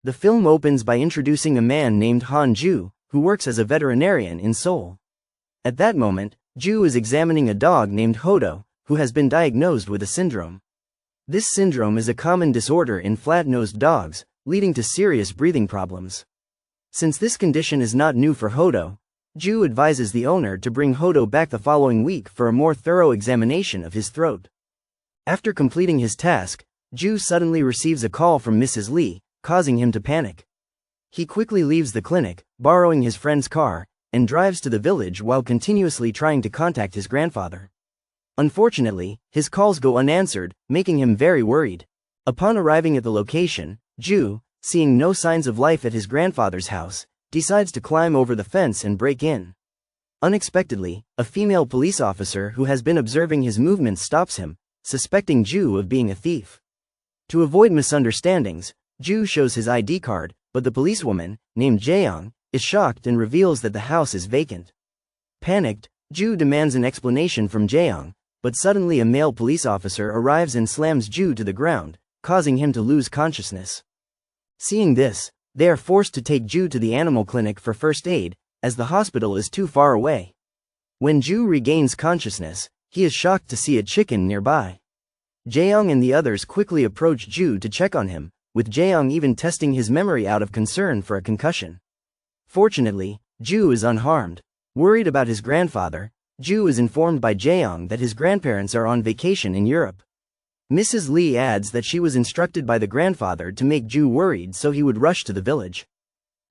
The film opens by introducing a man named Han Ja-young, who works as a veterinarian in Seoul. At that moment, Ja-young is examining a dog named Huidong, who has been diagnosed with a syndrome. This syndrome is a common disorder in flat-nosed dogs, leading to serious breathing problems. Since this condition is not new for Huidong, Ja-young advises the owner to bring Huidong back the following week for a more thorough examination of his throat. After completing his task, Ja-young suddenly receives a call from Mrs. Lee, causing him to panic. He quickly leaves the clinic, borrowing his friend's car, and drives to the village while continuously trying to contact his grandfather. Unfortunately, his calls go unanswered, making him very worried. Upon arriving at the location, Ja-young, seeing no signs of life at his grandfather's house, decides to climb over the fence and break in. Unexpectedly, a female police officer who has been observing his movements stops him, suspecting Ja-young of being a thief. To avoid misunderstandings, Ja-young shows his ID card, but the policewoman, named Jae-young, is shocked and reveals that the house is vacant. Panicked, Ja-young demands an explanation from Jae-young, but suddenly a male police officer arrives and slams Ja-young to the ground, causing him to lose consciousness. Seeing this, they are forced to take Ja-young to the animal clinic for first aid, as the hospital is too far away. When Ja-young regains consciousness, he is shocked to see a chicken nearby. Jae-young and the others quickly approach Ja-young to check on him, with Jae-young even testing his memory out of concern for a concussion. Fortunately, Ja-young is unharmed. Worried about his grandfather, Ja-young is informed by Jae-young that his grandparents are on vacation in Europe. Mrs. Lee adds that she was instructed by the grandfather to make Ja-young worried so he would rush to the village.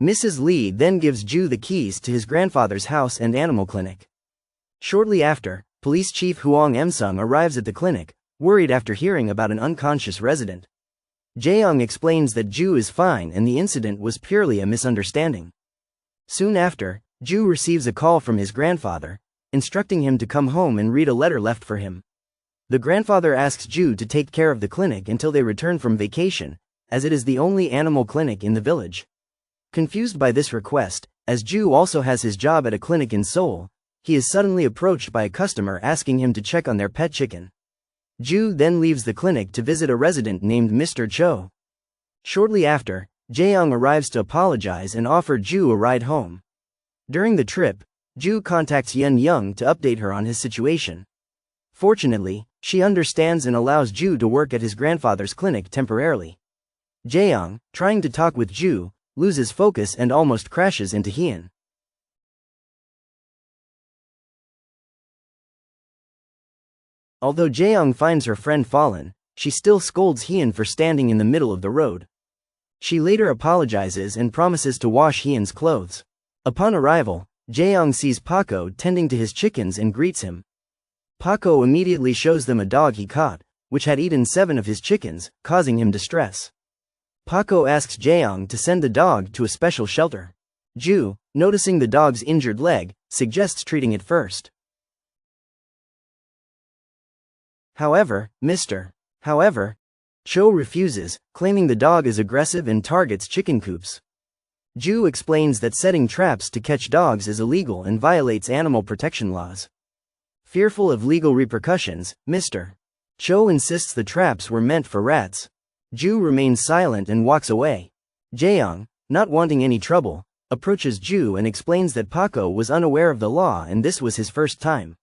Mrs. Lee then gives Ja-young the keys to his grandfather's house and animal clinic. Shortly after, Police Chief Huang Em-sung arrives at the clinic, worried after hearing about an unconscious resident. Jae-young explains that Ja-young is fine and the incident was purely a misunderstanding. Soon after, Ja-young receives a call from his grandfather, instructing him to come home and read a letter left for him. The grandfather asks Ja-young to take care of the clinic until they return from vacation, as it is the only animal clinic in the village. Confused by this request, as Ja-young also has his job at a clinic in Seoul, he is suddenly approached by a customer asking him to check on their pet chicken. Ja-young then leaves the clinic to visit a resident named Mr. Cho. Shortly after, Jae-young arrives to apologize and offer Ja-young a ride home. During the trip, Ja-young contacts Ahn Ja-young to update her on his situation. Fortunately, she understands and allows Ja-young to work at his grandfather's clinic temporarily. Jae-young, trying to talk with Ja-young, loses focus and almost crashes into Hyun. Although Jae-young finds her friend fallen, she still scolds Hyun for standing in the middle of the road. She later apologizes and promises to wash Hyun's clothes. Upon arrival, Jae-young sees Paco tending to his chickens and greets him. Paco immediately shows them a dog he caught, which had eaten 7 of his chickens, causing him distress. Paco asks Jae-young to send the dog to a special shelter. Ja-young, noticing the dog's injured leg, suggests treating it first. However, Cho refuses, claiming the dog is aggressive and targets chicken coops. Ja-young explains that setting traps to catch dogs is illegal and violates animal protection laws. Fearful of legal repercussions, Mr. Cho insists the traps were meant for rats. Ja-young remains silent and walks away. Jae-young, not wanting any trouble, approaches Ja-young and explains that Paco was unaware of the law and this was his first time.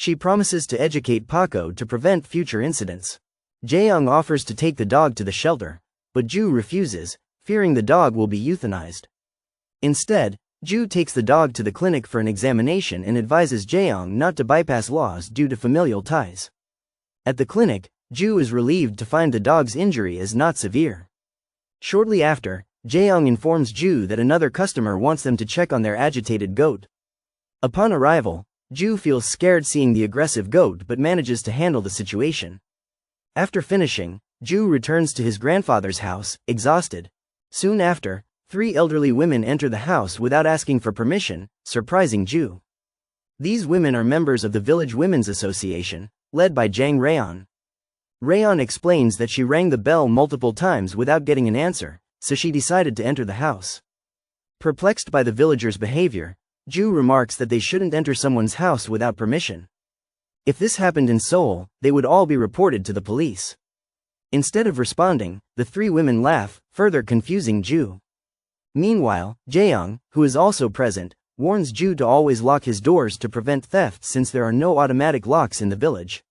She promises to educate Paco to prevent future incidents. Jae-young offers to take the dog to the shelter, but Ja-young refuses, fearing the dog will be euthanized. Instead, Ja-young takes the dog to the clinic for an examination and advises Jae-young not to bypass laws due to familial ties. At the clinic, Ja-young is relieved to find the dog's injury is not severe. Shortly after, Jae-young informs Ja-young that another customer wants them to check on their agitated goat. Upon arrival, Ja-young feels scared seeing the aggressive goat but manages to handle the situation. After finishing, Ja-young returns to his grandfather's house, exhausted. Soon after, 3 elderly women enter the house without asking for permission, surprising Ja-young. These women are members of the Village Women's Association, led by Jang Rayon. Rayon explains that she rang the bell multiple times without getting an answer, so she decided to enter the house. Perplexed by the villagers' behavior, Ja-young remarks that they shouldn't enter someone's house without permission. If this happened in Seoul, they would all be reported to the police. Instead of responding, the three women laugh, further confusing Ju. Meanwhile, Ja-young, who is also present, warns Ju to always lock his doors to prevent theft since there are no automatic locks in the village.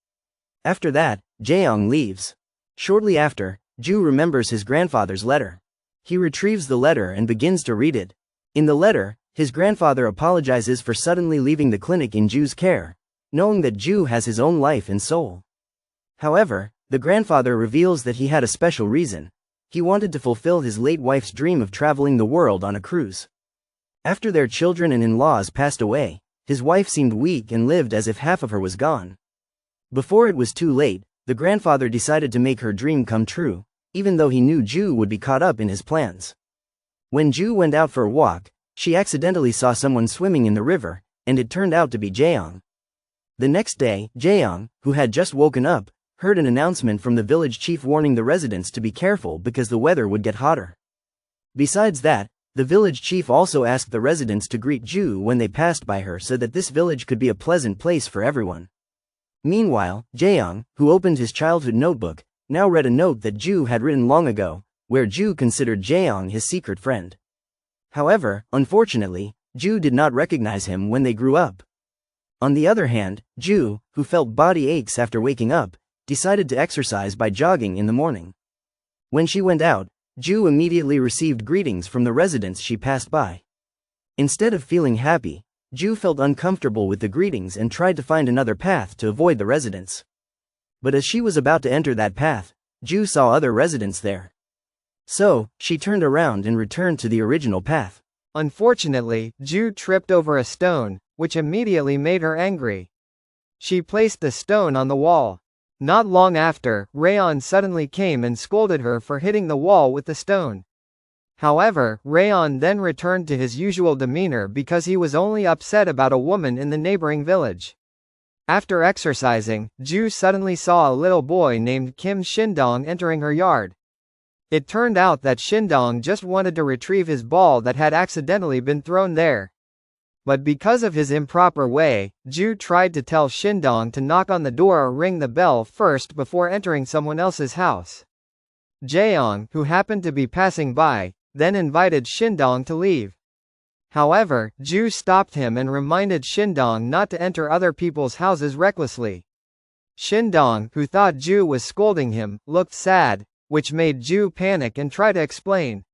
After that, Ja-young leaves. Shortly after, Ju remembers his grandfather's letter. He retrieves the letter and begins to read it. In the letter, his grandfather apologizes for suddenly leaving the clinic in Ju's care, knowing that Ju has his own life in Seoul. However, the grandfather reveals that he had a special reason. He wanted to fulfill his late wife's dream of traveling the world on a cruise. After their children and in-laws passed away, his wife seemed weak and lived as if half of her was gone. Before it was too late, the grandfather decided to make her dream come true, even though he knew Ju would be caught up in his plans. When Ju went out for a walk, she accidentally saw someone swimming in the river, and it turned out to be Ja-young. The next day, Ja-young, who had just woken up, heard an announcement from the village chief warning the residents to be careful because the weather would get hotter. Besides that, the village chief also asked the residents to greet Ju when they passed by her so that this village could be a pleasant place for everyone. Meanwhile, Ja-young, who opened his childhood notebook, now read a note that Ju had written long ago, where Ju considered Ja-young his secret friend. However, unfortunately, Ju did not recognize him when they grew up. On the other hand, Ju, who felt body aches after waking up, decided to exercise by jogging in the morning. When she went out, Ju immediately received greetings from the residents she passed by. Instead of feeling happy, Ju felt uncomfortable with the greetings and tried to find another path to avoid the residents. But as she was about to enter that path, Ju saw other residents there. So, she turned around and returned to the original path. Unfortunately, Ju tripped over a stone, which immediately made her angry. She placed the stone on the wall. Not long after, Rayon suddenly came and scolded her for hitting the wall with the stone. However, Rayon then returned to his usual demeanor because he was only upset about a woman in the neighboring village. After exercising, Ju suddenly saw a little boy named Kim Shindong entering her yard. It turned out that Shindong just wanted to retrieve his ball that had accidentally been thrown there. But because of his improper way, Ju tried to tell Shindong to knock on the door or ring the bell first before entering someone else's house. Ja-young, who happened to be passing by, then invited Shindong to leave. However, Ju stopped him and reminded Shindong not to enter other people's houses recklessly. Shindong, who thought Ju was scolding him, looked sad, which made Ju panic and try to explain.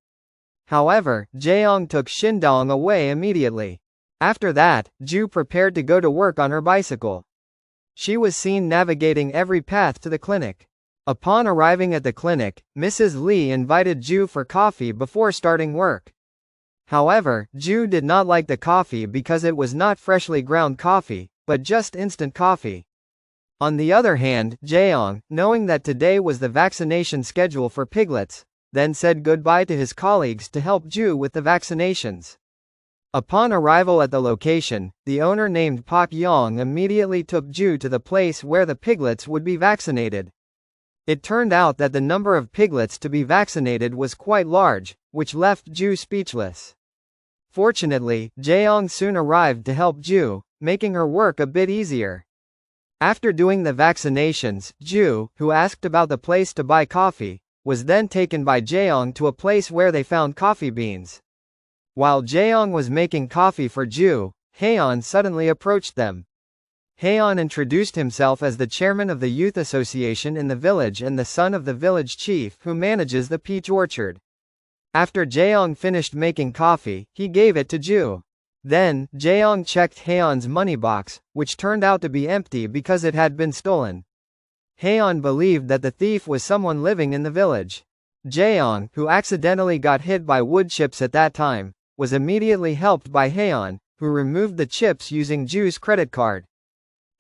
However, Ja-young took Shindong away immediately. After that, Ju prepared to go to work on her bicycle. She was seen navigating every path to the clinic. Upon arriving at the clinic, Mrs. Lee invited Ju for coffee before starting work. However, Ju did not like the coffee because it was not freshly ground coffee, but just instant coffee. On the other hand, Ja-young, knowing that today was the vaccination schedule for piglets, then said goodbye to his colleagues to help Ju with the vaccinations. Upon arrival at the location, the owner named Pak Yong immediately took Ju to the place where the piglets would be vaccinated. It turned out that the number of piglets to be vaccinated was quite large, which left Ju speechless. Fortunately, Ja-young soon arrived to help Ju, making her work a bit easier. After doing the vaccinations, Ju, who asked about the place to buy coffee, was then taken by Ja-young to a place where they found coffee beans. While Ja-young was making coffee for Ju, Haeon suddenly approached them. Haeon introduced himself as the chairman of the youth association in the village and the son of the village chief who manages the peach orchard. After Ja-young finished making coffee, he gave it to Ju. Then, Ja-young checked Haeon's money box, which turned out to be empty because it had been stolen. Haeon believed that the thief was someone living in the village. Ja-young, who accidentally got hit by wood chips at that time, was immediately helped by Haeon, who removed the chips using Ju's credit card.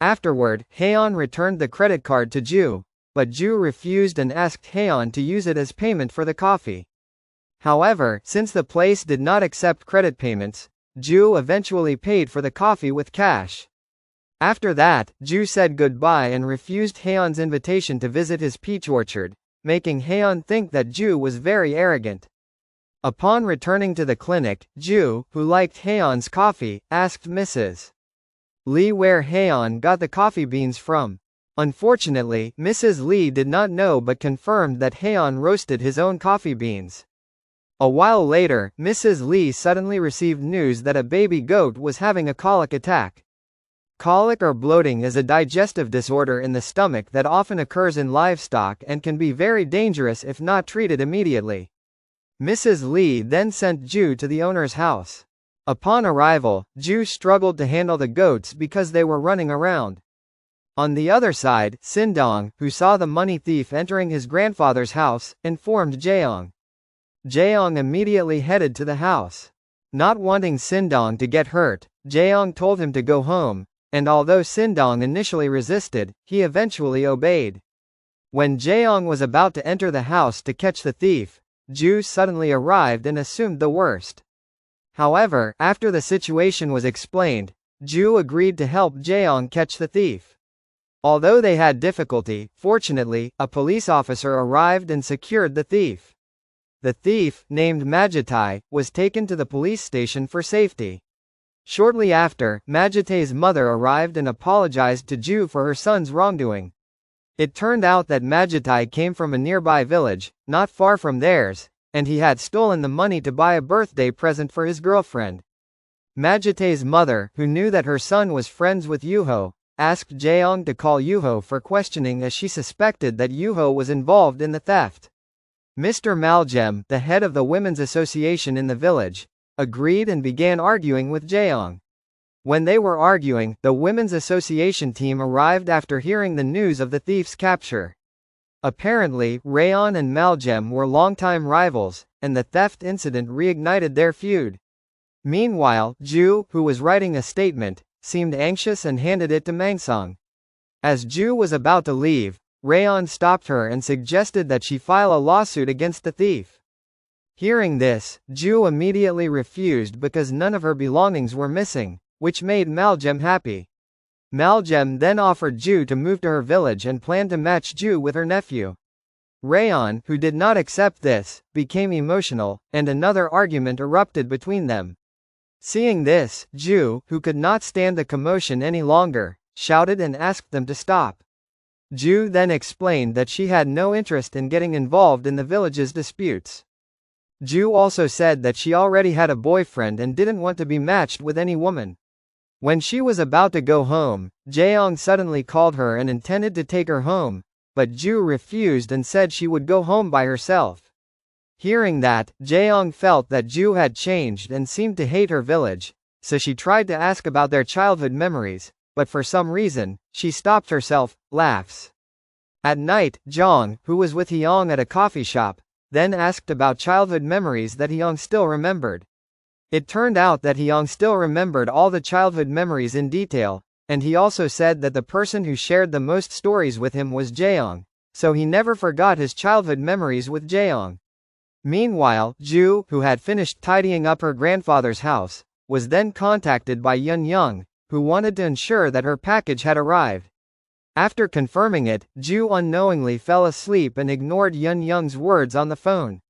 Afterward, Haeon returned the credit card to Ju, but Ju refused and asked Haeon to use it as payment for the coffee. However, since the place did not accept credit payments, Ju eventually paid for the coffee with cash. After that, Ju said goodbye and refused Haeon's invitation to visit his peach orchard, making Haeon think that Ju was very arrogant. Upon returning to the clinic, Ju, who liked Haeon's coffee, asked Mrs. Lee where Haeon got the coffee beans from. Unfortunately, Mrs. Lee did not know but confirmed that Haeon roasted his own coffee beans. A while later, Mrs. Lee suddenly received news that a baby goat was having a colic attack. Colic or bloating is a digestive disorder in the stomach that often occurs in livestock and can be very dangerous if not treated immediately. Mrs. Lee then sent Ju to the owner's house. Upon arrival, Ju struggled to handle the goats because they were running around. On the other side, Sindong, who saw the money thief entering his grandfather's house, informed Jaeyoung. Jaeyoung immediately headed to the house. Not wanting Sindong to get hurt, Jaeyoung told him to go home, and although Sindong initially resisted, he eventually obeyed. When Jaeyoung was about to enter the house to catch the thief, Ju suddenly arrived and assumed the worst. However, after the situation was explained, Ju agreed to help Jaeyoung catch the thief. Although they had difficulty, fortunately, a police officer arrived and secured the thief. The thief, named Majitai, was taken to the police station for safety. Shortly after, Majitai's mother arrived and apologized to Ju for her son's wrongdoing. It turned out that Majitai came from a nearby village, not far from theirs, and he had stolen the money to buy a birthday present for his girlfriend. Majitai's mother, who knew that her son was friends with Yuho, asked Jaeyoung to call Yuho for questioning as she suspected that Yuho was involved in the theft. Mr. Maljem, the head of the women's association in the village, agreed and began arguing with Jaeyoung. When they were arguing, the women's association team arrived after hearing the news of the thief's capture. Apparently, Rayon and Maljem were longtime rivals, and the theft incident reignited their feud. Meanwhile, Ju, who was writing a statement, seemed anxious and handed it to Mangsang. As Ju was about to leave, Rayon stopped her and suggested that she file a lawsuit against the thief. Hearing this, Ju immediately refused because none of her belongings were missing, which made Maljem happy. Maljem then offered Ju to move to her village and planned to match Ju with her nephew. Rayon, who did not accept this, became emotional, and another argument erupted between them. Seeing this, Ju, who could not stand the commotion any longer, shouted and asked them to stop. Ju then explained that she had no interest in getting involved in the village's disputes. Ju also said that she already had a boyfriend and didn't want to be matched with any woman. When she was about to go home, Jaeyoung suddenly called her and intended to take her home, but Ju refused and said she would go home by herself. Hearing that, Jaeyoung felt that Ju had changed and seemed to hate her village, so she tried to ask about their childhood memories, but for some reason, she stopped herself, laughs. At night, Jong, who was with Hyung at a coffee shop, then asked about childhood memories that Hyung still remembered. It turned out that Hyung still remembered all the childhood memories in detail, and he also said that the person who shared the most stories with him was Jaeyoung, so he never forgot his childhood memories with Jaeyoung. Meanwhile, Ju, who had finished tidying up her grandfather's house, was then contacted by Young, who wanted to ensure that her package had arrived. After confirming it, Ju unknowingly fell asleep and ignored Young's words on the phone.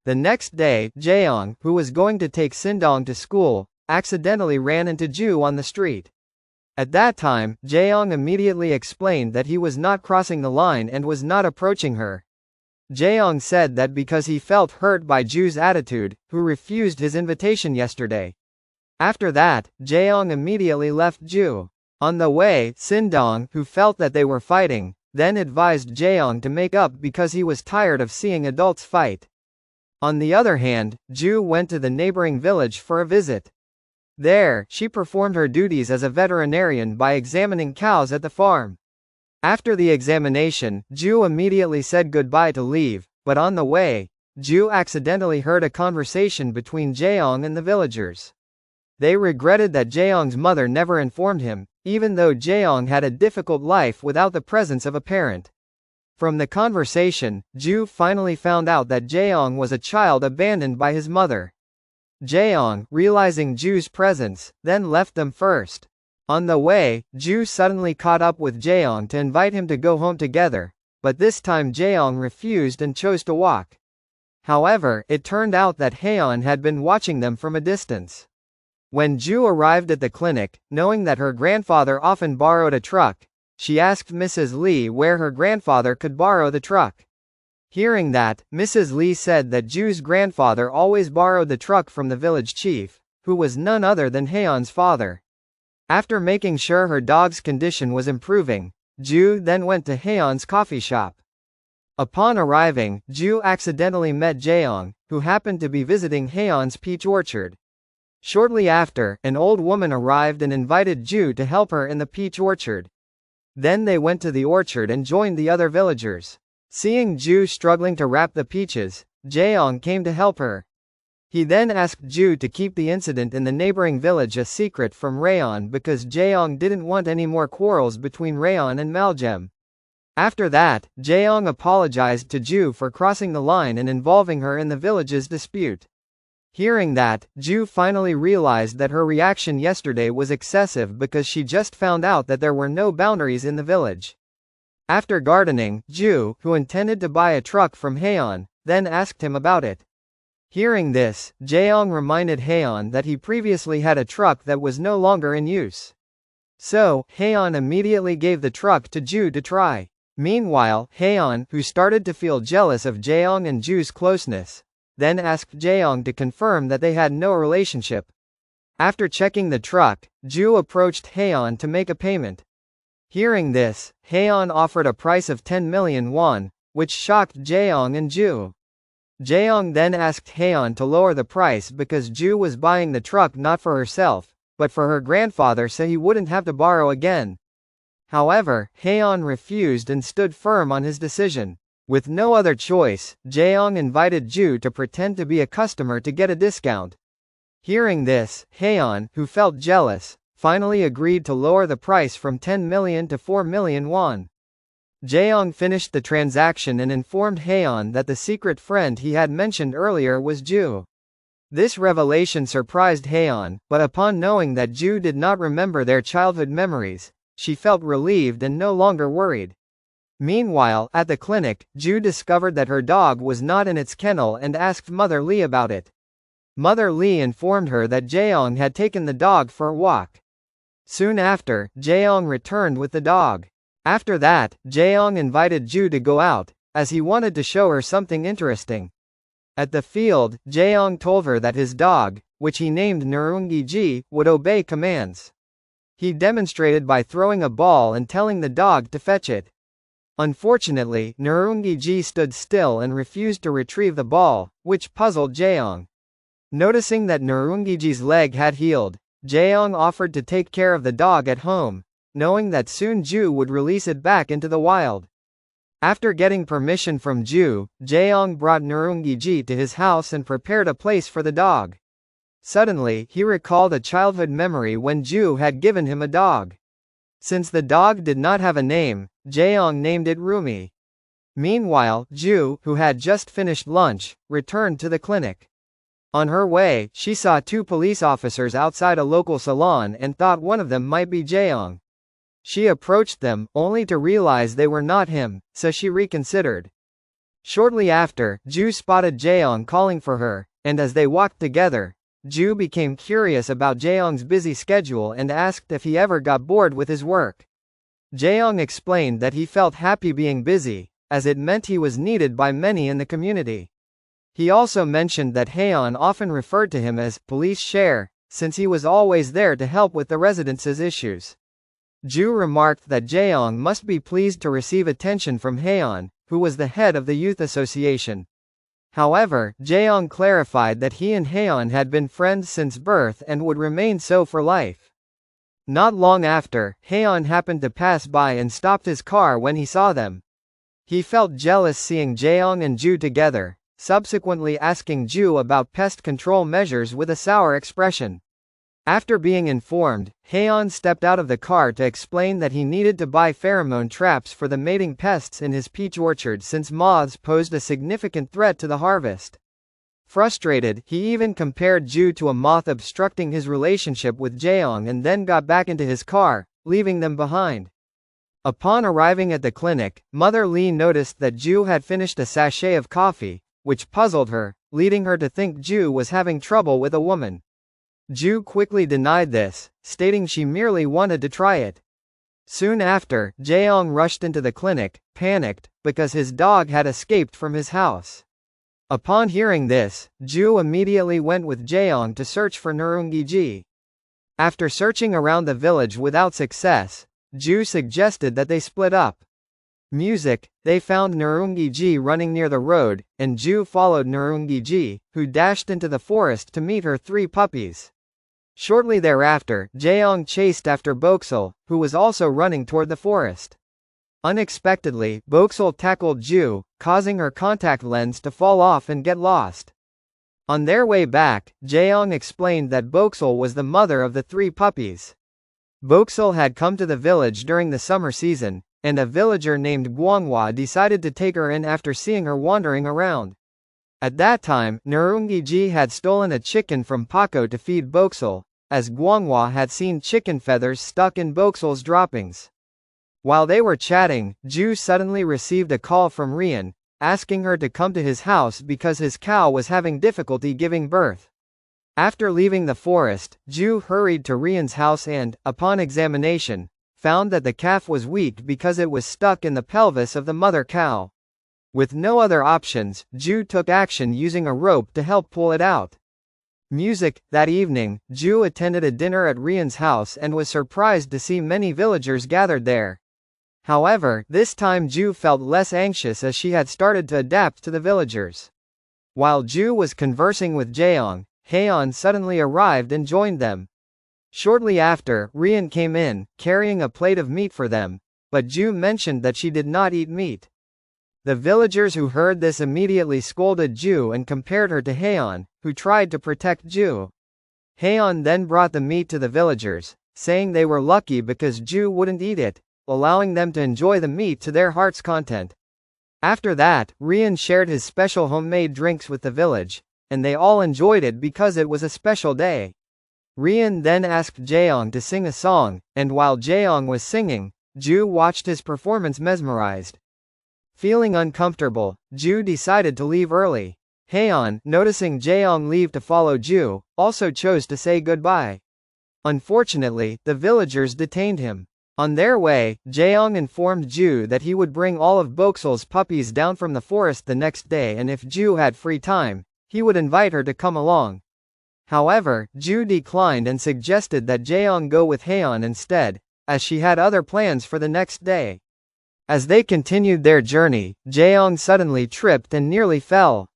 The next day, Jaeyoung, who was going to take Sindong to school, accidentally ran into Ju on the street. At that time, Jaeyoung immediately explained that he was not crossing the line and was not approaching her. Jaeyoung said that because he felt hurt by Ju's attitude, who refused his invitation yesterday. After that, Jaeyoung immediately left Ju. On the way, Sindong, who felt that they were fighting, then advised Jaeyoung to make up because he was tired of seeing adults fight. On the other hand, Ju went to the neighboring village for a visit. There, she performed her duties as a veterinarian by examining cows at the farm. After the examination, Ju immediately said goodbye to leave, but on the way, Ju accidentally heard a conversation between Jaeyoung and the villagers. They regretted that Jaeyoung's mother never informed him, even though Jaeyoung had a difficult life without the presence of a parent. From the conversation, Ju finally found out that Jaeyoung was a child abandoned by his mother. Jaeyoung, realizing Ju's presence, then left them first. On the way, Ju suddenly caught up with Jaeyoung to invite him to go home together, but this time Jaeyoung refused and chose to walk. However, it turned out that Haeon had been watching them from a distance. When Ju arrived at the clinic, knowing that her grandfather often borrowed a truck, she asked Mrs. Lee where her grandfather could borrow the truck. Hearing that, Mrs. Lee said that Ju's grandfather always borrowed the truck from the village chief, who was none other than Haeyeon's father. After making sure her dog's condition was improving, Ju then went to Haeyeon's coffee shop. Upon arriving, Ju accidentally met Jae-young, who happened to be visiting Haeyeon's peach orchard. Shortly after, an old woman arrived and invited Ju to help her in the peach orchard. Then they went to the orchard and joined the other villagers. Seeing Ju struggling to wrap the peaches, Jae-young came to help her. He then asked Ju to keep the incident in the neighboring village a secret from Rayon because Jae-young didn't want any more quarrels between Rayon and Maljem. After that, Jae-young apologized to Ju for crossing the line and involving her in the village's dispute. Hearing that, Ju finally realized that her reaction yesterday was excessive because she just found out that there were no boundaries in the village. After gardening, Ju, who intended to buy a truck from Haeyeon, then asked him about it. Hearing this, Jae-young reminded Haeyeon that he previously had a truck that was no longer in use. So, Haeyeon immediately gave the truck to Ju to try. Meanwhile, Haeyeon, who started to feel jealous of Jae-young and Ju's closeness, then asked Jae-young to confirm that they had no relationship. After checking the truck, Ju approached Haeyeon to make a payment. Hearing this, Haeyeon offered a price of 10 million won, which shocked Jae-young and Ju. Jae-young then asked Haeyeon to lower the price because Ju was buying the truck not for herself, but for her grandfather so he wouldn't have to borrow again. However, Haeyeon refused and stood firm on his decision. With no other choice, Jae-young invited Ju to pretend to be a customer to get a discount. Hearing this, Haeyeon, who felt jealous, finally agreed to lower the price from 10 million to 4 million won. Jae-young finished the transaction and informed Haeyeon that the secret friend he had mentioned earlier was Ju. This revelation surprised Haeyeon, but upon knowing that Ju did not remember their childhood memories, she felt relieved and no longer worried. Meanwhile, at the clinic, Ju discovered that her dog was not in its kennel and asked Mother Lee about it. Mother Lee informed her that Jae-young had taken the dog for a walk. Soon after, Jae-young returned with the dog. After that, Jae-young invited Ju to go out, as he wanted to show her something interesting. At the field, Jae-young told her that his dog, which he named Naeungi-ji, would obey commands. He demonstrated by throwing a ball and telling the dog to fetch it. Unfortunately, Naeungi-ji stood still and refused to retrieve the ball, which puzzled Jae-young. Noticing that Naeungi-ji's leg had healed, Jae-young offered to take care of the dog at home, knowing that soon Ju would release it back into the wild. After getting permission from Ju, Jae-young brought Naeungi-ji to his house and prepared a place for the dog. Suddenly, he recalled a childhood memory when Ju had given him a dog. Since the dog did not have a name, Jae-young named it Rumi. Meanwhile, Ju, who had just finished lunch, returned to the clinic. On her way, she saw two police officers outside a local salon and thought one of them might be Jae-young. She approached them, only to realize they were not him, so she reconsidered. Shortly after, Ju spotted Jae-young calling for her, and as they walked together, Ju became curious about Jae-young's busy schedule and asked if he ever got bored with his work. Jae-young explained that he felt happy being busy, as it meant he was needed by many in the community. He also mentioned that Haeyeon often referred to him as police share, since he was always there to help with the residents' issues. Ju remarked that Jae-young must be pleased to receive attention from Haeyeon, who was the head of the youth association. However, Jae-young clarified that he and Haeyeon had been friends since birth and would remain so for life. Not long after, Haeyeon happened to pass by and stopped his car when he saw them. He felt jealous seeing Jae-young and Ju together, subsequently asking Ju about pest control measures with a sour expression. After being informed, Haeyeon stepped out of the car to explain that he needed to buy pheromone traps for the mating pests in his peach orchard since moths posed a significant threat to the harvest. Frustrated, he even compared Ju to a moth obstructing his relationship with Jae-young and then got back into his car, leaving them behind. Upon arriving at the clinic, Mother Lee noticed that Ju had finished a sachet of coffee, which puzzled her, leading her to think Ju was having trouble with a woman. Ju quickly denied this, stating she merely wanted to try it. Soon after, Jae-young rushed into the clinic, panicked, because his dog had escaped from his house. Upon hearing this, Ju immediately went with Jae-young to search for Neungi-ji. After searching around the village without success, Ju suggested that they split up. Music, they found Neungi-ji running near the road, and Ju followed Neungi-ji, who dashed into the forest to meet her 3 puppies. Shortly thereafter, Jae-young chased after Boksal, who was also running toward the forest. Unexpectedly, Boksal tackled Ju, causing her contact lens to fall off and get lost. On their way back, Jae-young explained that Boksal was the mother of the 3 puppies. Boksal had come to the village during the summer season, and a villager named Gwanghwa decided to take her in after seeing her wandering around. At that time, Neungi-ji had stolen a chicken from Paco to feed Boksal, as Gwanghwa had seen chicken feathers stuck in Boksal's droppings. While they were chatting, Ju suddenly received a call from Rian, asking her to come to his house because his cow was having difficulty giving birth. After leaving the forest, Ju hurried to Rian's house and, upon examination, found that the calf was weak because it was stuck in the pelvis of the mother cow. With no other options, Ju took action using a rope to help pull it out. Music, that evening, Ju attended a dinner at Rian's house and was surprised to see many villagers gathered there. However, this time Ju felt less anxious as she had started to adapt to the villagers. While Ju was conversing with Jae-young, Haeyeon suddenly arrived and joined them. Shortly after, Rian came in, carrying a plate of meat for them, but Ju mentioned that she did not eat meat. The villagers who heard this immediately scolded Ju and compared her to Haeyeon, who tried to protect Ju. Haeyeon then brought the meat to the villagers, saying they were lucky because Ju wouldn't eat it, allowing them to enjoy the meat to their heart's content. After that, Rian shared his special homemade drinks with the village, and they all enjoyed it because it was a special day. Rian then asked Jae-young to sing a song, and while Jae-young was singing, Ju watched his performance mesmerized. Feeling uncomfortable, Ju decided to leave early. Haeyeon, noticing Jae-young leave to follow Ju, also chose to say goodbye. Unfortunately, the villagers detained him. On their way, Jae-young informed Ju that he would bring all of Boksal's puppies down from the forest the next day, and if Ju had free time, he would invite her to come along. However, Ju declined and suggested that Jae-young go with Haeyeon instead, as she had other plans for the next day. As they continued their journey, Jae-young suddenly tripped and nearly fell.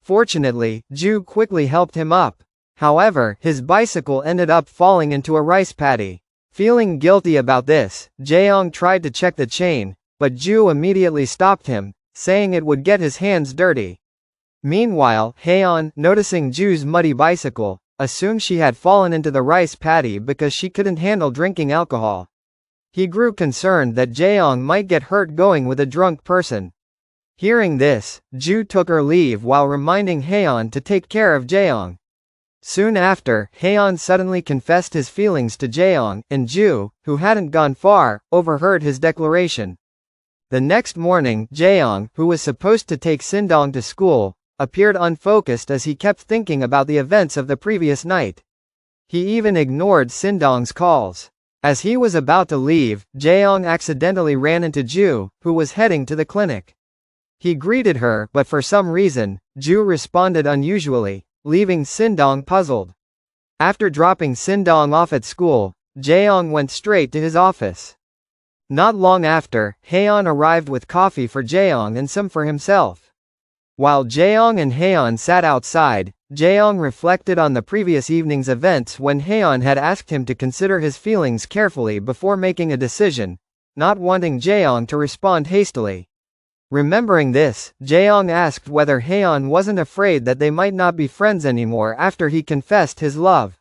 Fortunately, Ju quickly helped him up. However, his bicycle ended up falling into a rice paddy. Feeling guilty about this, Jae-young tried to check the chain, but Ju immediately stopped him, saying it would get his hands dirty. Meanwhile, Haeyeon, noticing Ju's muddy bicycle, assumed she had fallen into the rice paddy because she couldn't handle drinking alcohol. He grew concerned that Jae-young might get hurt going with a drunk person. Hearing this, Ju took her leave while reminding Haeyeon to take care of Jae-young. Soon after, Haeyeon suddenly confessed his feelings to Jae-young, and Ju, who hadn't gone far, overheard his declaration. The next morning, Jae-young, who was supposed to take Huidong to school, appeared unfocused as he kept thinking about the events of the previous night. He even ignored Huidong's calls. As he was about to leave, Jae-young accidentally ran into Ju, who was heading to the clinic. He greeted her, but for some reason, Ju responded unusually, leaving Huidong puzzled. After dropping Huidong off at school, Jae-young went straight to his office. Not long after, Haeyeon arrived with coffee for Jae-young and some for himself. While Jae-young and Haeyeon sat outside, Jae-young reflected on the previous evening's events when Haeyeon had asked him to consider his feelings carefully before making a decision, not wanting Jae-young to respond hastily. Remembering this, Jae-young asked whether Haeyeon wasn't afraid that they might not be friends anymore after he confessed his love.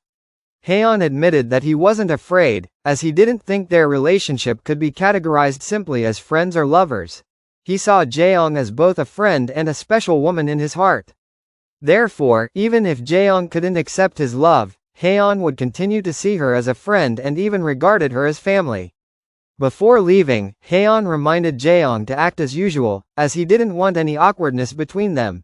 Haeyeon admitted that he wasn't afraid, as he didn't think their relationship could be categorized simply as friends or lovers. He saw Jae-young as both a friend and a special woman in his heart. Therefore, even if Jae-young couldn't accept his love, Haeyeon would continue to see her as a friend and even regarded her as family. Before leaving, Haeyeon reminded Jae-young to act as usual, as he didn't want any awkwardness between them.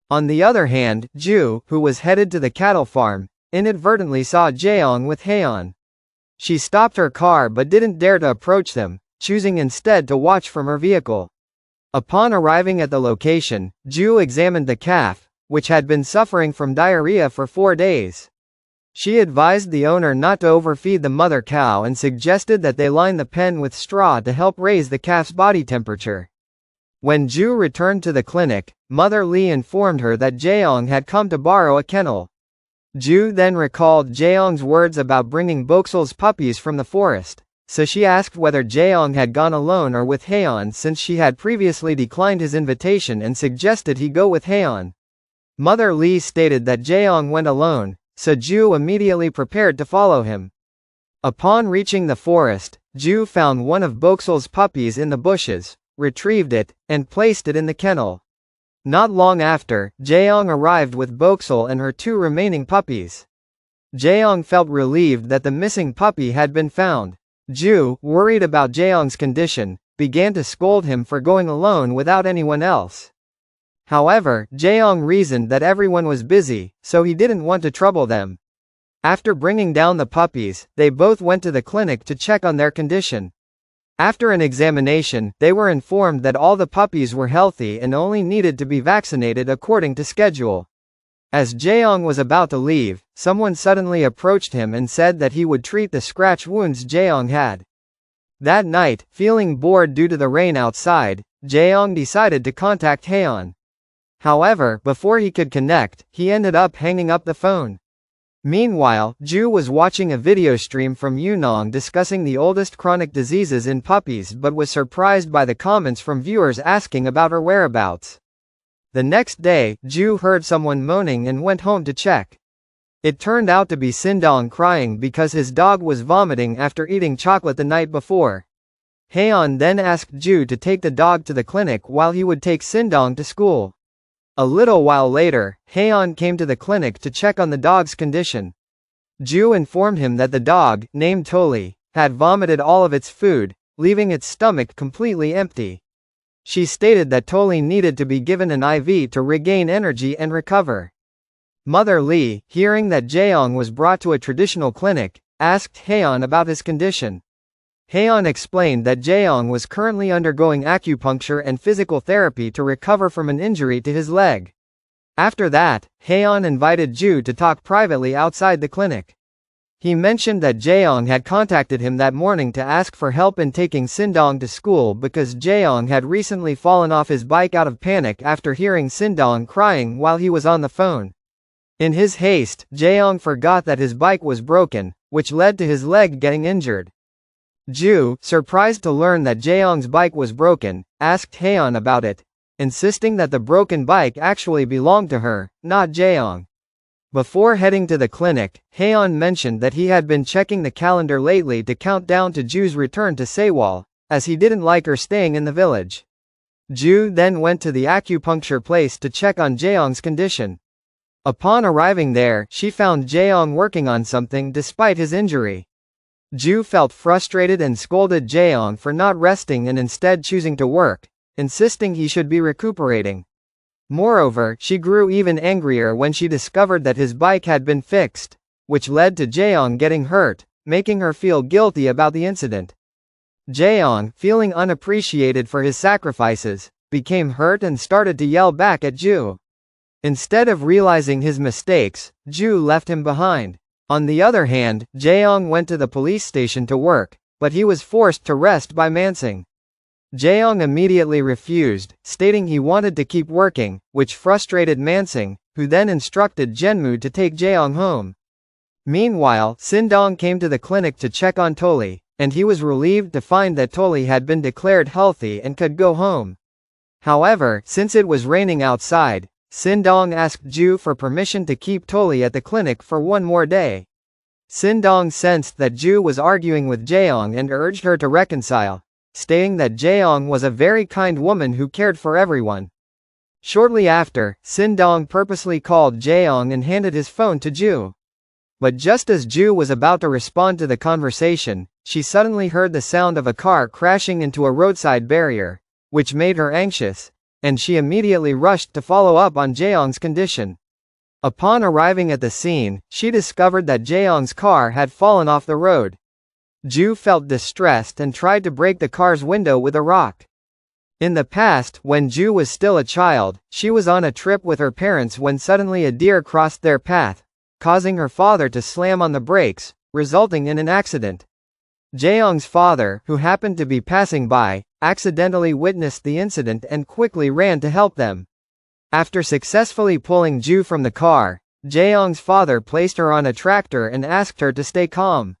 On the other hand, Ju, who was headed to the cattle farm, inadvertently saw Jae-young with Haeyeon. She stopped her car but didn't dare to approach them, choosing instead to watch from her vehicle. Upon arriving at the location, Ji-yul examined the calf, which had been suffering from diarrhea for 4 days. She advised the owner not to overfeed the mother cow and suggested that they line the pen with straw to help raise the calf's body temperature. When Ji-yul returned to the clinic, Mother Lee informed her that Ja-young had come to borrow a kennel. Ji-yul then recalled Ja-young's words about bringing Boksul's puppies from the forest, so she asked whether Ja-young had gone alone or with Haeon since she had previously declined his invitation and suggested he go with Haeon. Mother Lee stated that Ja-young went alone, so Ji-yul immediately prepared to follow him. Upon reaching the forest, Ji-yul found one of Boksul's puppies in the bushes, retrieved it, and placed it in the kennel. Not long after, Ja-young arrived with Boksul and her 2 remaining puppies. Ja-young felt relieved that the missing puppy had been found. Ji-yul, worried about Ja-young's condition, began to scold him for going alone without anyone else. However, Ja-young reasoned that everyone was busy, so he didn't want to trouble them. After bringing down the puppies, they both went to the clinic to check on their condition. After an examination, they were informed that all the puppies were healthy and only needed to be vaccinated according to schedule. As Ja-young was about to leave, someone suddenly approached him and said that he would treat the scratch wounds Ja-young had. That night, feeling bored due to the rain outside, Ja-young decided to contact Haeon. However, before he could connect, he ended up hanging up the phone. Meanwhile, Ji-yul was watching a video stream from Huidong discussing the oldest chronic diseases in puppies but was surprised by the comments from viewers asking about her whereabouts. The next day, Ji-yul heard someone moaning and went home to check. It turned out to be Huidong crying because his dog was vomiting after eating chocolate the night before. Haeon then asked Ji-yul to take the dog to the clinic while he would take Huidong to school. A little while later, Haeon came to the clinic to check on the dog's condition. Ji-yul informed him that the dog, named Toli, had vomited all of its food, leaving its stomach completely empty. She stated that Toli needed to be given an IV to regain energy and recover. Mother Lee, hearing that Ja-young was brought to a traditional clinic, asked Haeon about his condition. Haeon explained that Ja-young was currently undergoing acupuncture and physical therapy to recover from an injury to his leg. After that, Haeon invited Ji-yul to talk privately outside the clinic. He mentioned that Ja-young had contacted him that morning to ask for help in taking Huidong to school because Ja-young had recently fallen off his bike out of panic after hearing Huidong crying while he was on the phone. In his haste, Ja-young forgot that his bike was broken, which led to his leg getting injured. Ji-yul, surprised to learn that Ja-young's bike was broken, asked Haeon about it, insisting that the broken bike actually belonged to her, not Ja-young. Before heading to the clinic, Haeon mentioned that he had been checking the calendar lately to count down to Ji-yul's return to Seoul, as he didn't like her staying in the village. Ji-yul then went to the acupuncture place to check on Ja-young's condition. Upon arriving there, she found Ja-young working on something despite his injury. Ji-yul felt frustrated and scolded Ja-young for not resting and instead choosing to work, insisting he should be recuperating. Moreover, she grew even angrier when she discovered that his bike had been fixed, which led to Ja-young getting hurt, making her feel guilty about the incident. Ja-young, feeling unappreciated for his sacrifices, became hurt and started to yell back at Ji-yul. Instead of realizing his mistakes, Ji-yul left him behind. On the other hand, Ja-young went to the police station to work, but he was forced to rest by Mansing. Ja-young immediately refused, stating he wanted to keep working, which frustrated Mansing, who then instructed Jenmu to take Ja-young home. Meanwhile, Huidong came to the clinic to check on Toli, and he was relieved to find that Toli had been declared healthy and could go home. However, since it was raining outside, Huidong asked Ji-yul for permission to keep Toli at the clinic for one more day. Huidong sensed that Ji-yul was arguing with Ja-young and urged her to reconcile, stating that Ja-young was a very kind woman who cared for everyone. Shortly after, Huidong purposely called Ja-young and handed his phone to Ji-yul. But just as Ji-yul was about to respond to the conversation, she suddenly heard the sound of a car crashing into a roadside barrier, which made her anxious, and she immediately rushed to follow up on Ja-young's condition. Upon arriving at the scene, she discovered that Ja-young's car had fallen off the road. Ju felt distressed and tried to break the car's window with a rock. In the past, when Ju was still a child, she was on a trip with her parents when suddenly a deer crossed their path, causing her father to slam on the brakes, resulting in an accident. Jae-young's father, who happened to be passing by, accidentally witnessed the incident and quickly ran to help them. After successfully pulling Ju from the car, Jae-young's father placed her on a tractor and asked her to stay calm.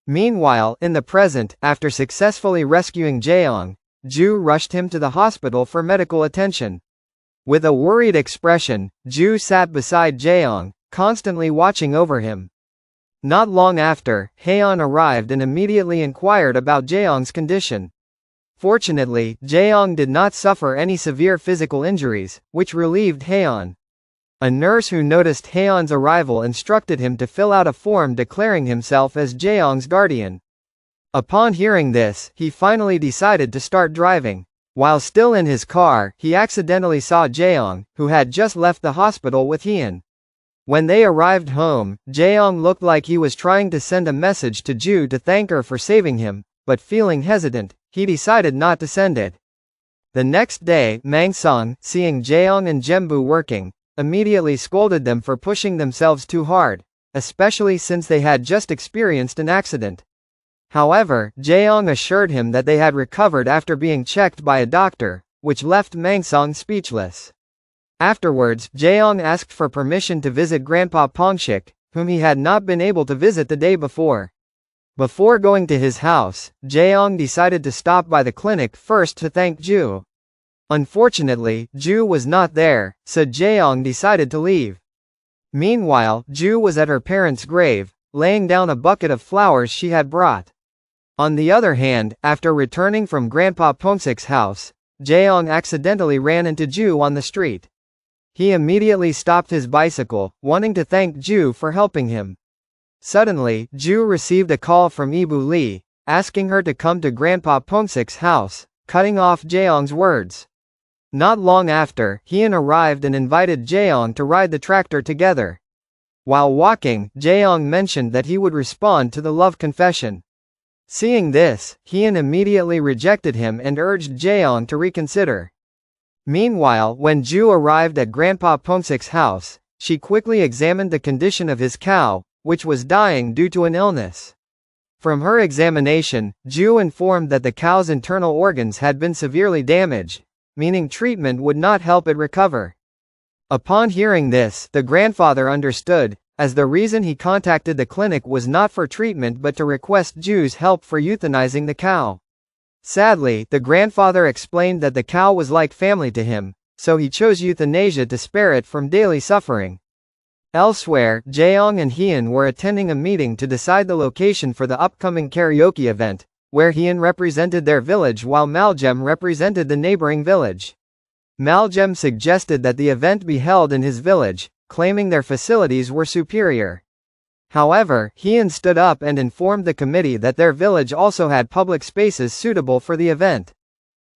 Meanwhile, in the present, after successfully rescuing Jae-young, Ju rushed him to the hospital for medical attention. With a worried expression, Ju sat beside Jae-young, constantly watching over him. Not long after, Haeyeon arrived and immediately inquired about Jae-young's condition. Fortunately, Jae-young did not suffer any severe physical injuries, which relieved Haeyeon. A nurse who noticed Haeyeon's arrival instructed him to fill out a form declaring himself as Jae-young's guardian. Upon hearing this, he finally decided to start driving. While still in his car, he accidentally saw Jae-young, who had just left the hospital with Hyun. When they arrived home, Jae-young looked like he was trying to send a message to Ju to thank her for saving him, but feeling hesitant, he decided not to send it. The next day, Mang-sung, seeing Jae-young and Jembu working, immediately scolded them for pushing themselves too hard, especially since they had just experienced an accident. However, Jae-young assured him that they had recovered after being checked by a doctor, which left Mang-sung speechless. Afterwards, Jae-young asked for permission to visit Grandpa Pongshik, whom he had not been able to visit the day before. Before going to his house, Jae-young decided to stop by the clinic first to thank Ju. Unfortunately, Ju was not there, so Jae-young decided to leave. Meanwhile, Ju was at her parents' grave, laying down a bucket of flowers she had brought. On the other hand, after returning from Grandpa Pongsik's house, Jae-young accidentally ran into Ju on the street. He immediately stopped his bicycle, wanting to thank Ju for helping him. Suddenly, Ju received a call from Ibu Lee, asking her to come to Grandpa Pongsik's house, cutting off Jae-young's words. Not long after, Hyun arrived and invited Jae-young to ride the tractor together. While walking, Jae-young mentioned that he would respond to the love confession. Seeing this, Hyun immediately rejected him and urged Jae-young to reconsider. Meanwhile, when Ju arrived at Grandpa Pongsik's house, she quickly examined the condition of his cow, which was dying due to an illness. From her examination, Ju informed that the cow's internal organs had been severely damaged, meaning treatment would not help it recover. Upon hearing this, the grandfather understood, as the reason he contacted the clinic was not for treatment but to request Ju's help for euthanizing the cow. Sadly, the grandfather explained that the cow was like family to him, so he chose euthanasia to spare it from daily suffering. Elsewhere, Jae-young and Hyun were attending a meeting to decide the location for the upcoming karaoke event, where Hyun represented their village while Maljem represented the neighboring village. Maljem suggested that the event be held in his village, claiming their facilities were superior. However, Hyun stood up and informed the committee that their village also had public spaces suitable for the event.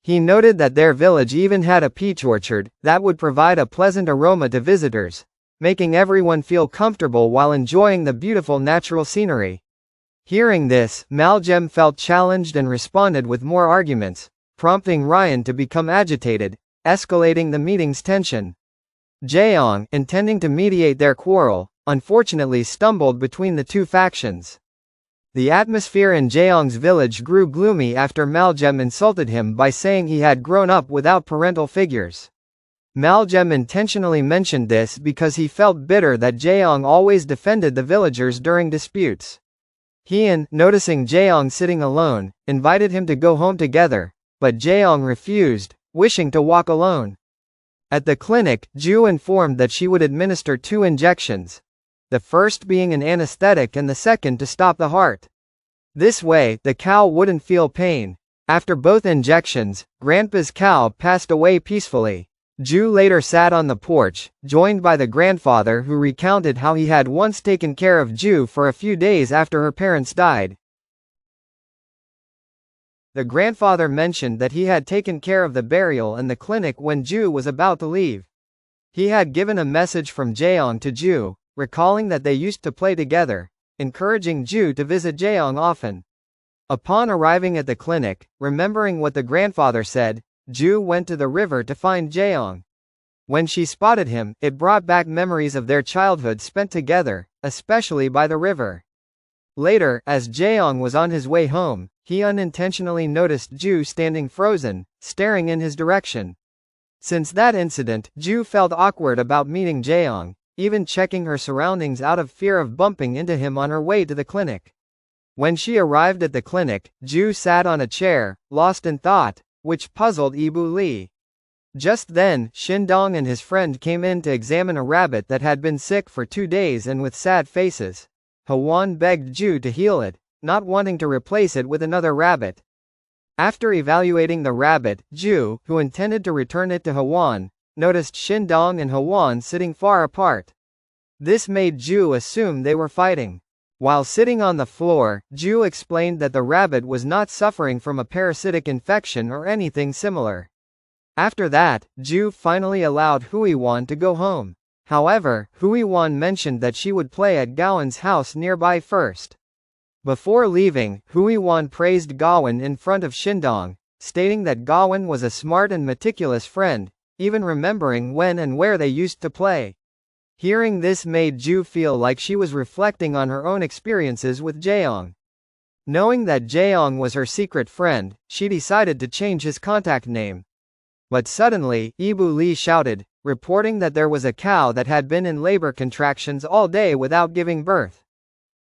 He noted that their village even had a peach orchard that would provide a pleasant aroma to visitors, making everyone feel comfortable while enjoying the beautiful natural scenery. Hearing this, Maljem felt challenged and responded with more arguments, prompting Ryan to become agitated, escalating the meeting's tension. Jae-young, intending to mediate their quarrel, unfortunately stumbled between the two factions. The atmosphere in Jae-young's village grew gloomy after Maljem insulted him by saying he had grown up without parental figures. Maljem intentionally mentioned this because he felt bitter that Jae-young always defended the villagers during disputes. Hyun, noticing Jae-young sitting alone, invited him to go home together, but Jae-young refused, wishing to walk alone. At the clinic, Ju informed that she would administer 2 injections, the first being an anesthetic and the second to stop the heart. This way, the cow wouldn't feel pain. After both injections, Grandpa's cow passed away peacefully. Ju later sat on the porch, joined by the grandfather who recounted how he had once taken care of Ju for a few days after her parents died. The grandfather mentioned that he had taken care of the burial and the clinic when Ju was about to leave. He had given a message from Jae-young to Ju, recalling that they used to play together, encouraging Ju to visit Jae-young often. Upon arriving at the clinic, remembering what the grandfather said, Ju went to the river to find Jae-young. When she spotted him, it brought back memories of their childhood spent together, especially by the river. Later, as Jae-young was on his way home, he unintentionally noticed Ju standing frozen, staring in his direction. Since that incident, Ju felt awkward about meeting Jae-young, even checking her surroundings out of fear of bumping into him on her way to the clinic. When she arrived at the clinic, Ju sat on a chair, lost in thought, which puzzled Ibu Lee. Just then, Huidong and his friend came in to examine a rabbit that had been sick for 2 days, and with sad faces, Hwan begged Ju to heal it, not wanting to replace it with another rabbit. After evaluating the rabbit, Ju, who intended to return it to Hwan, noticed Huidong and Hwan sitting far apart. This made Ju assume they were fighting. While sitting on the floor, Ju explained that the rabbit was not suffering from a parasitic infection or anything similar. After that, Ju finally allowed Huiwon to go home. However, Huiwon mentioned that she would play at Gawon's house nearby first. Before leaving, Huiwon praised Gawon in front of Huidong, stating that Gawon was a smart and meticulous friend, even remembering when and where they used to play. Hearing this made Ju feel like she was reflecting on her own experiences with Jae-young. Knowing that Jae-young was her secret friend, she decided to change his contact name. But suddenly, Ibu Lee shouted, reporting that there was a cow that had been in labor contractions all day without giving birth.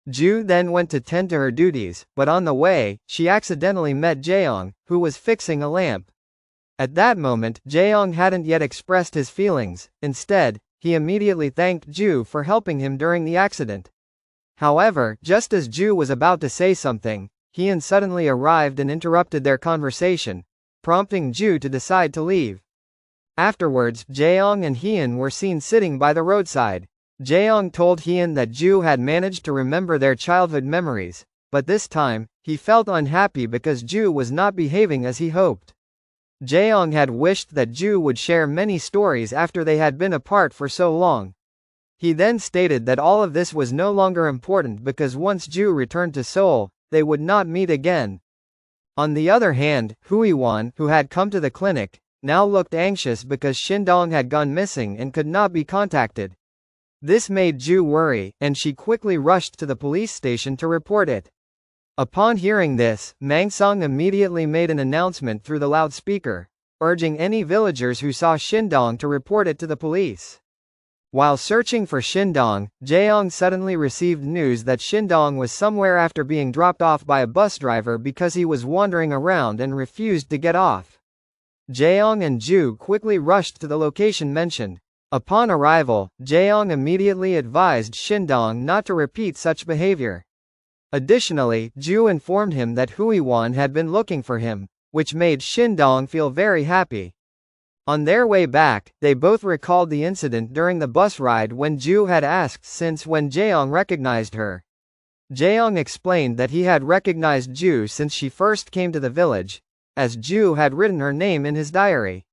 Ju then went to tend to her duties, but on the way, she accidentally met Jae-young, who was fixing a lamp. At that moment, Jae-young hadn't yet expressed his feelings. Instead, he immediately thanked Ju for helping him during the accident. However, just as Ju was about to say something, Hyun suddenly arrived and interrupted their conversation, prompting Ju to decide to leave. Afterwards, Jae-young and Hyun were seen sitting by the roadside. Jae-young told Hyun that Ju had managed to remember their childhood memories, but this time, he felt unhappy because Ju was not behaving as he hoped. Jae-young had wished that Ju would share many stories after they had been apart for so long. He then stated that all of this was no longer important because once Ju returned to Seoul, they would not meet again. On the other hand, Huiwon, who had come to the clinic, now looked anxious because Huidong had gone missing and could not be contacted. This made Ju worry, and she quickly rushed to the police station to report it. Upon hearing this, Mangsang immediately made an announcement through the loudspeaker, urging any villagers who saw Huidong to report it to the police. While searching for Huidong, Jae-young suddenly received news that Huidong was somewhere after being dropped off by a bus driver because he was wandering around and refused to get off. Jae-young and Ju quickly rushed to the location mentioned. Upon arrival, Jae-young immediately advised Huidong not to repeat such behavior. Additionally, Ju informed him that Huiwon had been looking for him, which made Huidong feel very happy. On their way back, they both recalled the incident during the bus ride when Ju had asked since when Jae-young recognized her. Jae-young explained that he had recognized Ju since she first came to the village, as Ju had written her name in his diary.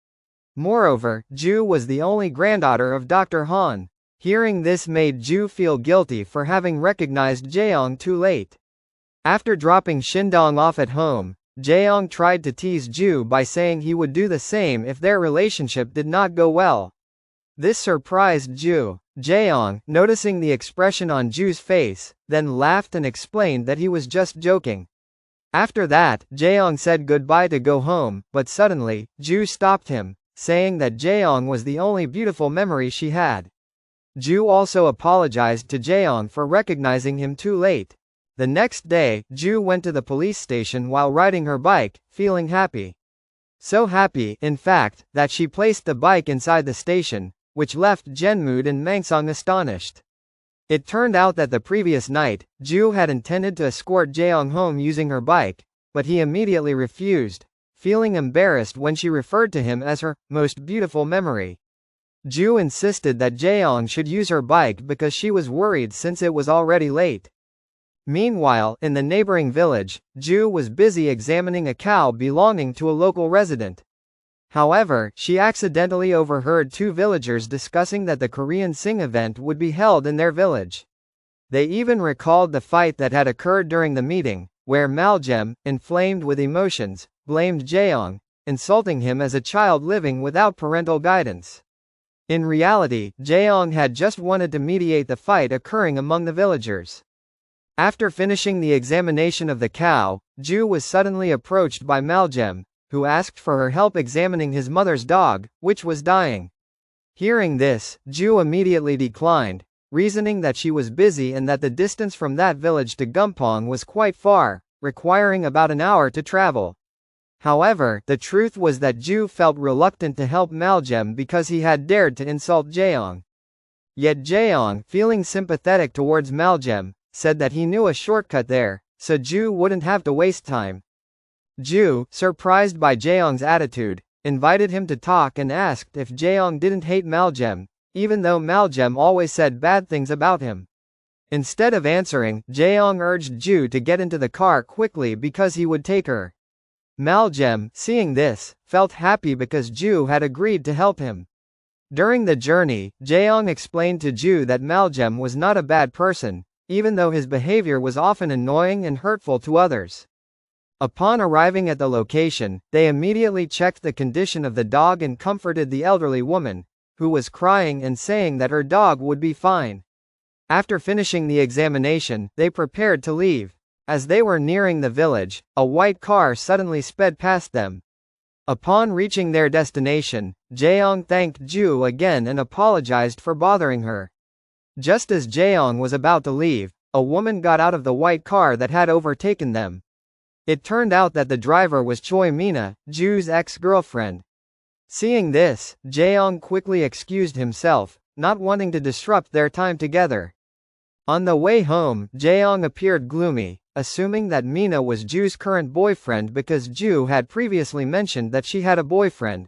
Moreover, Ju was the only granddaughter of Dr. Han. Hearing this made Ju feel guilty for having recognized Jae-young too late. After dropping Huidong off at home, Jae-young tried to tease Ju by saying he would do the same if their relationship did not go well. This surprised Ju. Jae-young, noticing the expression on Ju's face, then laughed and explained that he was just joking. After that, Jae-young said goodbye to go home, but suddenly, Ju stopped him, saying that Jae-young was the only beautiful memory she had. Ju also apologized to Jae-young for recognizing him too late. The next day, Ju went to the police station while riding her bike, feeling happy. So happy, in fact, that she placed the bike inside the station, which left Jenmood and Mangsang astonished. It turned out that the previous night, Ju had intended to escort Jae-young home using her bike, but he immediately refused, feeling embarrassed when she referred to him as her most beautiful memory. Ju insisted that Jae-young should use her bike because she was worried since it was already late. Meanwhile, in the neighboring village, Ju was busy examining a cow belonging to a local resident. However, she accidentally overheard two villagers discussing that the Korean Sing event would be held in their village. They even recalled the fight that had occurred during the meeting, where Maljem, inflamed with emotions, blamed Jae-young, insulting him as a child living without parental guidance. In reality, Jae-young had just wanted to mediate the fight occurring among the villagers. After finishing the examination of the cow, Ju was suddenly approached by Maljem, who asked for her help examining his mother's dog, which was dying. Hearing this, Ju immediately declined, reasoning that she was busy and that the distance from that village to Gumpong was quite far, requiring about an hour to travel. However, the truth was that Ju felt reluctant to help Maljem because he had dared to insult Jae-young. Yet Jae-young, feeling sympathetic towards Maljem, said that he knew a shortcut there, so Ju wouldn't have to waste time. Ju, surprised by Jae-young's attitude, invited him to talk and asked if Jae-young didn't hate Maljem, even though Maljem always said bad things about him. Instead of answering, Jae-young urged Ju to get into the car quickly because he would take her. Maljem, seeing this, felt happy because Ju had agreed to help him. During the journey, Jae-young explained to Ju that Maljem was not a bad person, even though his behavior was often annoying and hurtful to others. Upon arriving at the location, they immediately checked the condition of the dog and comforted the elderly woman, who was crying and saying that her dog would be fine. After finishing the examination, they prepared to leave. As they were nearing the village, a white car suddenly sped past them. Upon reaching their destination, Jae-young thanked Ju again and apologized for bothering her. Just as Jae-young was about to leave, a woman got out of the white car that had overtaken them. It turned out that the driver was Choi Mina, Ju's ex-girlfriend. Seeing this, Jae-young quickly excused himself, not wanting to disrupt their time together. On the way home, Jae-young appeared gloomy, assuming that Mina was Ju's current boyfriend because Ju had previously mentioned that she had a boyfriend.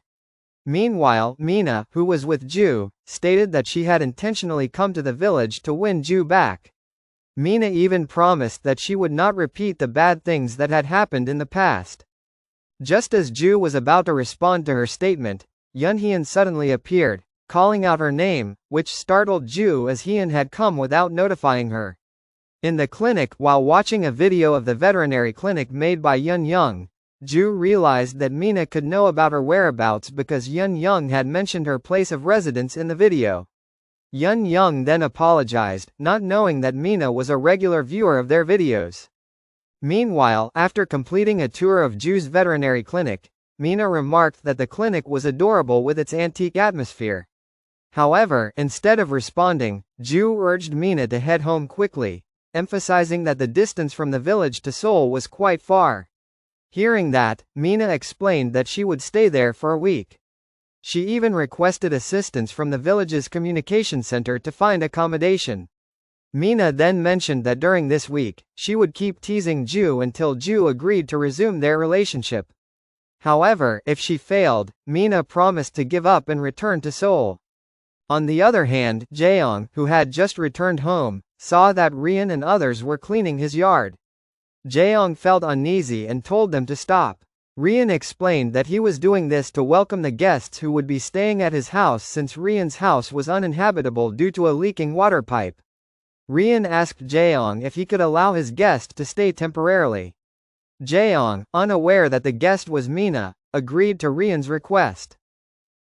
Meanwhile, Mina, who was with Ju, stated that she had intentionally come to the village to win Ju back. Mina even promised that she would not repeat the bad things that had happened in the past. Just as Ju was about to respond to her statement, Yeon-hyun suddenly appeared, calling out her name, which startled Ju as Hyun had come without notifying her. In the clinic, while watching a video of the veterinary clinic made by Yeon-young, Ju realized that Mina could know about her whereabouts because Yeon-young had mentioned her place of residence in the video. Yeon-young then apologized, not knowing that Mina was a regular viewer of their videos. Meanwhile, after completing a tour of Ju's veterinary clinic, Mina remarked that the clinic was adorable with its antique atmosphere. However, instead of responding, Ju urged Mina to head home quickly, emphasizing that the distance from the village to Seoul was quite far. Hearing that, Mina explained that she would stay there for a week. She even requested assistance from the village's communication center to find accommodation. Mina then mentioned that during this week, she would keep teasing Ju until Ju agreed to resume their relationship. However, if she failed, Mina promised to give up and return to Seoul. On the other hand, Jae-young, who had just returned home, saw that Rian and others were cleaning his yard. Jae-young felt uneasy and told them to stop. Rian explained that he was doing this to welcome the guests who would be staying at his house since Rian's house was uninhabitable due to a leaking water pipe. Rian asked Jae-young if he could allow his guest to stay temporarily. Jae-young, unaware that the guest was Mina, agreed to Rian's request.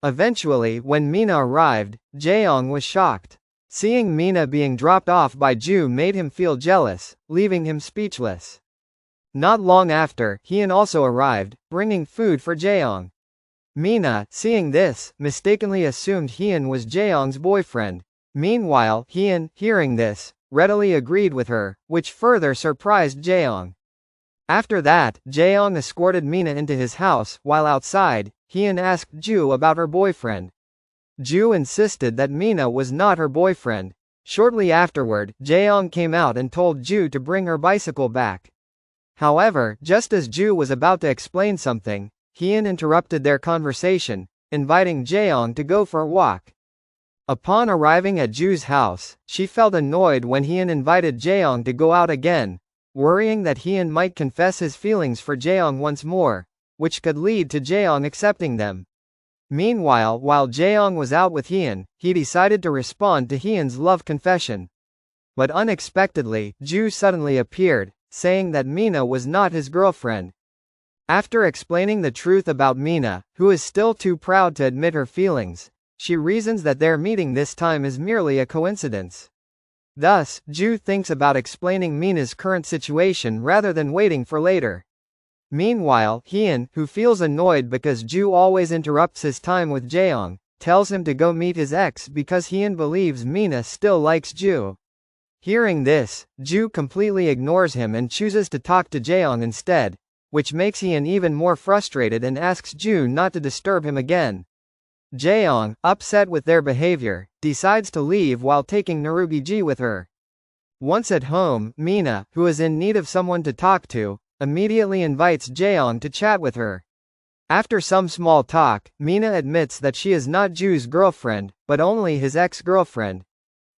Eventually, when Mina arrived, Jae-young was shocked. Seeing Mina being dropped off by Ju made him feel jealous, leaving him speechless. Not long after, Hyun also arrived, bringing food for Jae-young. Mina, seeing this, mistakenly assumed Hyun was Jae-young's boyfriend. Meanwhile, Hyun, hearing this, readily agreed with her, which further surprised Jae-young. After that, Jae-young escorted Mina into his house. While outside, Hyun asked Ju about her boyfriend. Ju insisted that Mina was not her boyfriend. Shortly afterward, Jae-young came out and told Ju to bring her bicycle back. However, just as Ju was about to explain something, Hyun interrupted their conversation, inviting Jae-young to go for a walk. Upon arriving at Ju's house, she felt annoyed when Hyun invited Jae-young to go out again, worrying that Hyun might confess his feelings for Jae-young once more, which could lead to Jae-young accepting them. Meanwhile, while Jae-young was out with Hyun, he decided to respond to Hyun's love confession. But unexpectedly, Ju suddenly appeared, saying that Mina was not his girlfriend. After explaining the truth about Mina, who is still too proud to admit her feelings, she reasons that their meeting this time is merely a coincidence. Thus, Ju thinks about explaining Mina's current situation rather than waiting for later. Meanwhile, Hyun, who feels annoyed because Ju always interrupts his time with Ja-young, tells him to go meet his ex because Hyun believes Mina still likes Ju. Hearing this, Ju completely ignores him and chooses to talk to Ja-young instead, which makes Hyun even more frustrated and asks Ju not to disturb him again. Ja-young, upset with their behavior, decides to leave while taking Narugi-ji with her. Once at home, Mina, who is in need of someone to talk to, immediately invites Ja-young to chat with her. After some small talk, Mina admits that she is not Ju's girlfriend, but only his ex-girlfriend.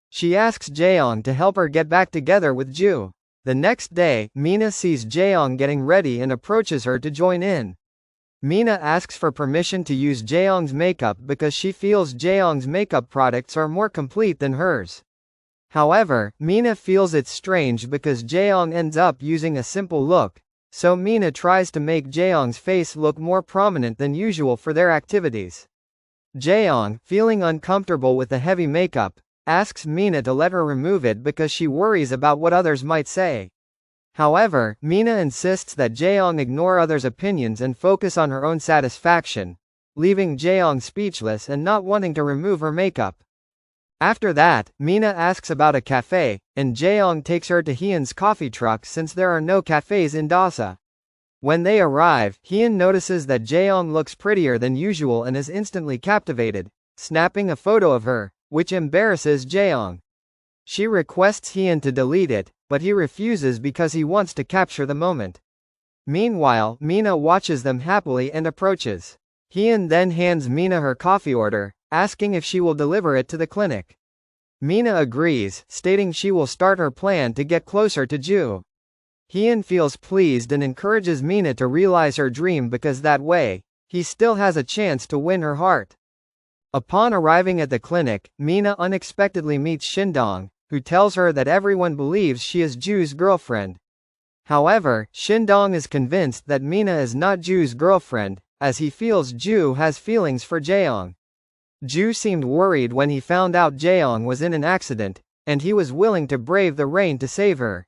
She asks Ja-young to help her get back together with Ju. The next day, Mina sees Ja-young getting ready and approaches her to join in. Mina asks for permission to use Ja-young's makeup because she feels Ja-young's makeup products are more complete than hers. However, Mina feels it's strange because Ja-young ends up using a simple look, so Mina tries to make Ja-young's face look more prominent than usual for their activities. Ja-young, feeling uncomfortable with the heavy makeup, asks Mina to let her remove it because she worries about what others might say. However, Mina insists that Ja-young ignore others' opinions and focus on her own satisfaction, leaving Ja-young speechless and not wanting to remove her makeup. After that, Mina asks about a café, and Ja-young takes her to Hyun's coffee truck since there are no cafes in Dasa. When they arrive, Hyun notices that Ja-young looks prettier than usual and is instantly captivated, snapping a photo of her, which embarrasses Ja-young. She requests Hyun to delete it, but he refuses because he wants to capture the moment. Meanwhile, Mina watches them happily and approaches. Hyun then hands Mina her coffee order, asking if she will deliver it to the clinic. Mina agrees, stating she will start her plan to get closer to Ju. Hyun feels pleased and encourages Mina to realize her dream because that way, he still has a chance to win her heart. Upon arriving at the clinic, Mina unexpectedly meets Huidong, who tells her that everyone believes she is Ju's girlfriend. However, Huidong is convinced that Mina is not Ju's girlfriend, as he feels Ju has feelings for Ja-young. Ju seemed worried when he found out Ja-young was in an accident, and he was willing to brave the rain to save her.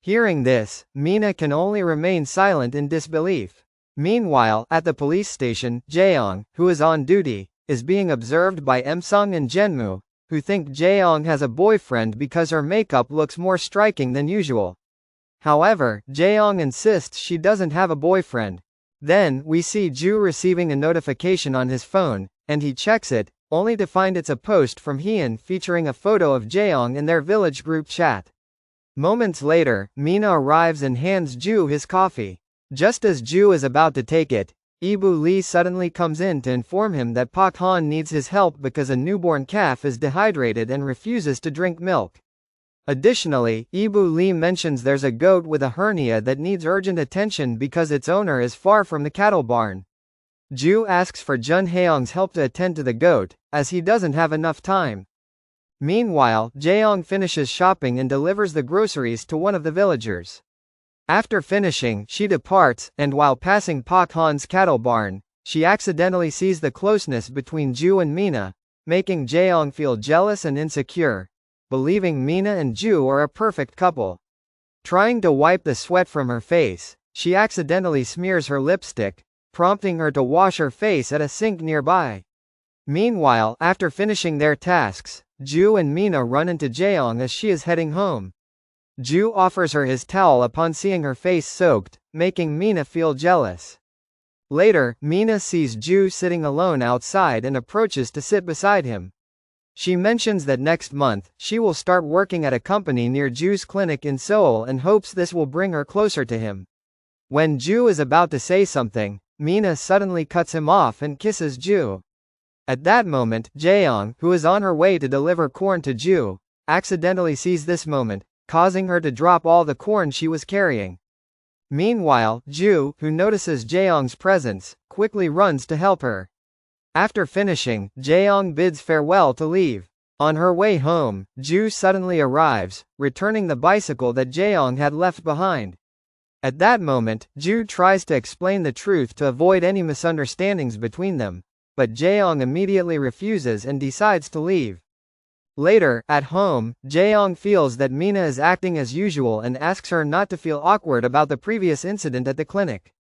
Hearing this, Mina can only remain silent in disbelief. Meanwhile, at the police station, Ja-young, who is on duty, is being observed by Emsung and Jenmu, who think Ja-young has a boyfriend because her makeup looks more striking than usual. However, Ja-young insists she doesn't have a boyfriend. Then, we see Ju receiving a notification on his phone, and he checks it, only to find it's a post from Hyun featuring a photo of Ja-young in their village group chat. Moments later, Mina arrives and hands Ju his coffee. Just as Ju is about to take it, Ibu Lee suddenly comes in to inform him that Pak Han needs his help because a newborn calf is dehydrated and refuses to drink milk. Additionally, Ibu Lee mentions there's a goat with a hernia that needs urgent attention because its owner is far from the cattle barn. Ju asks for Jun Hae-young's help to attend to the goat, as he doesn't have enough time. Meanwhile, Ja-young finishes shopping and delivers the groceries to one of the villagers. After finishing, she departs, and while passing Pak Han's cattle barn, she accidentally sees the closeness between Ju and Mina, making Ja-young feel jealous and insecure, believing Mina and Ju are a perfect couple. Trying to wipe the sweat from her face, she accidentally smears her lipstick, prompting her to wash her face at a sink nearby. Meanwhile, after finishing their tasks, Ju and Mina run into Ja-young as she is heading home. Ju offers her his towel upon seeing her face soaked, making Mina feel jealous. Later, Mina sees Ju sitting alone outside and approaches to sit beside him. She mentions that next month, she will start working at a company near Ju's clinic in Seoul and hopes this will bring her closer to him. When Ju is about to say something, Mina suddenly cuts him off and kisses Ju. At that moment, Ja-young, who is on her way to deliver corn to Ju, accidentally sees this moment, causing her to drop all the corn she was carrying. Meanwhile, Ju, who notices Ja-young's presence, quickly runs to help her. After finishing, Ja-young bids farewell to leave. On her way home, Ju suddenly arrives, returning the bicycle that Jae-young had left behind. At that moment, Ju tries to explain the truth to avoid any misunderstandings between them, but Jae-young immediately refuses and decides to leave. Later, at home, Jae-young feels that Mina is acting as usual and asks her not to feel awkward about the previous incident at the clinic.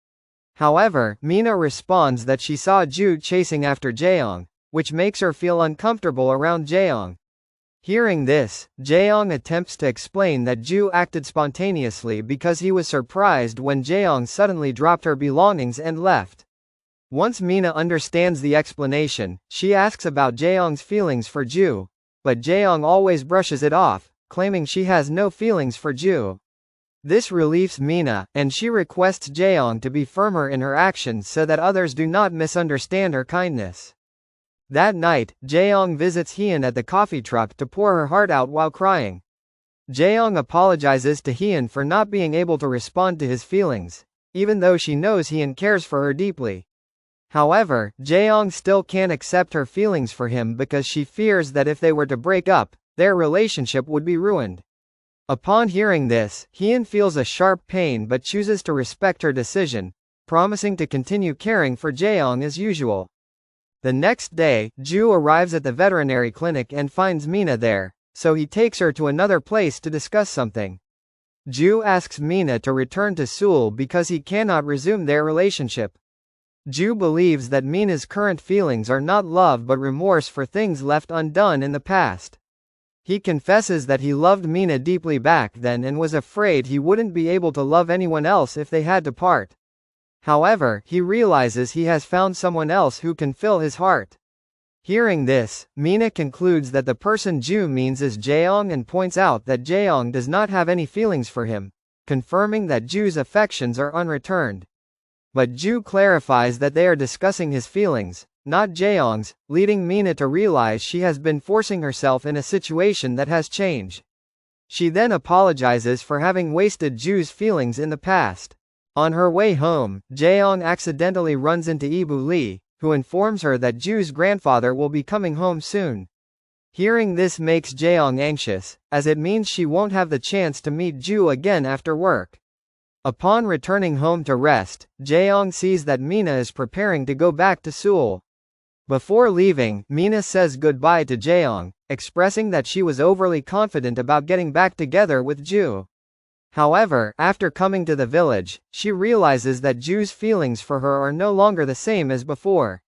However, Mina responds that she saw Ju chasing after Jae-young, which makes her feel uncomfortable around Jae-young. Hearing this, Jae-young attempts to explain that Ju acted spontaneously because he was surprised when Jae-young suddenly dropped her belongings and left. Once Mina understands the explanation, she asks about Jae-young's feelings for Ju, but Jae-young always brushes it off, claiming she has no feelings for Ju. This relieves Mina, and she requests Jae-young to be firmer in her actions so that others do not misunderstand her kindness. That night, Jae-young visits Hyun at the coffee truck to pour her heart out while crying. Jae-young apologizes to Hyun for not being able to respond to his feelings, even though she knows Hyun cares for her deeply. However, Jae-young still can't accept her feelings for him because she fears that if they were to break up, their relationship would be ruined. Upon hearing this, Hyun feels a sharp pain but chooses to respect her decision, promising to continue caring for Jae-young as usual. The next day, Ju arrives at the veterinary clinic and finds Mina there, so he takes her to another place to discuss something. Ju asks Mina to return to Seoul because he cannot resume their relationship. Ju believes that Mina's current feelings are not love but remorse for things left undone in the past. He confesses that he loved Mina deeply back then and was afraid he wouldn't be able to love anyone else if they had to part. However, he realizes he has found someone else who can fill his heart. Hearing this, Mina concludes that the person Ju means is Jae-young and points out that Jae-young does not have any feelings for him, confirming that Ju's affections are unreturned. But Ju clarifies that they are discussing his feelings, not Jae-young's, leading Mina to realize she has been forcing herself in a situation that has changed. She then apologizes for having wasted Ju's feelings in the past. On her way home, Jae-young accidentally runs into Ibu Lee, who informs her that Ju's grandfather will be coming home soon. Hearing this makes Jae-young anxious, as it means she won't have the chance to meet Ju again after work. Upon returning home to rest, Jae-young sees that Mina is preparing to go back to Seoul. Before leaving, Mina says goodbye to Jae-young, expressing that she was overly confident about getting back together with Ju. However, after coming to the village, she realizes that Ju's feelings for her are no longer the same as before.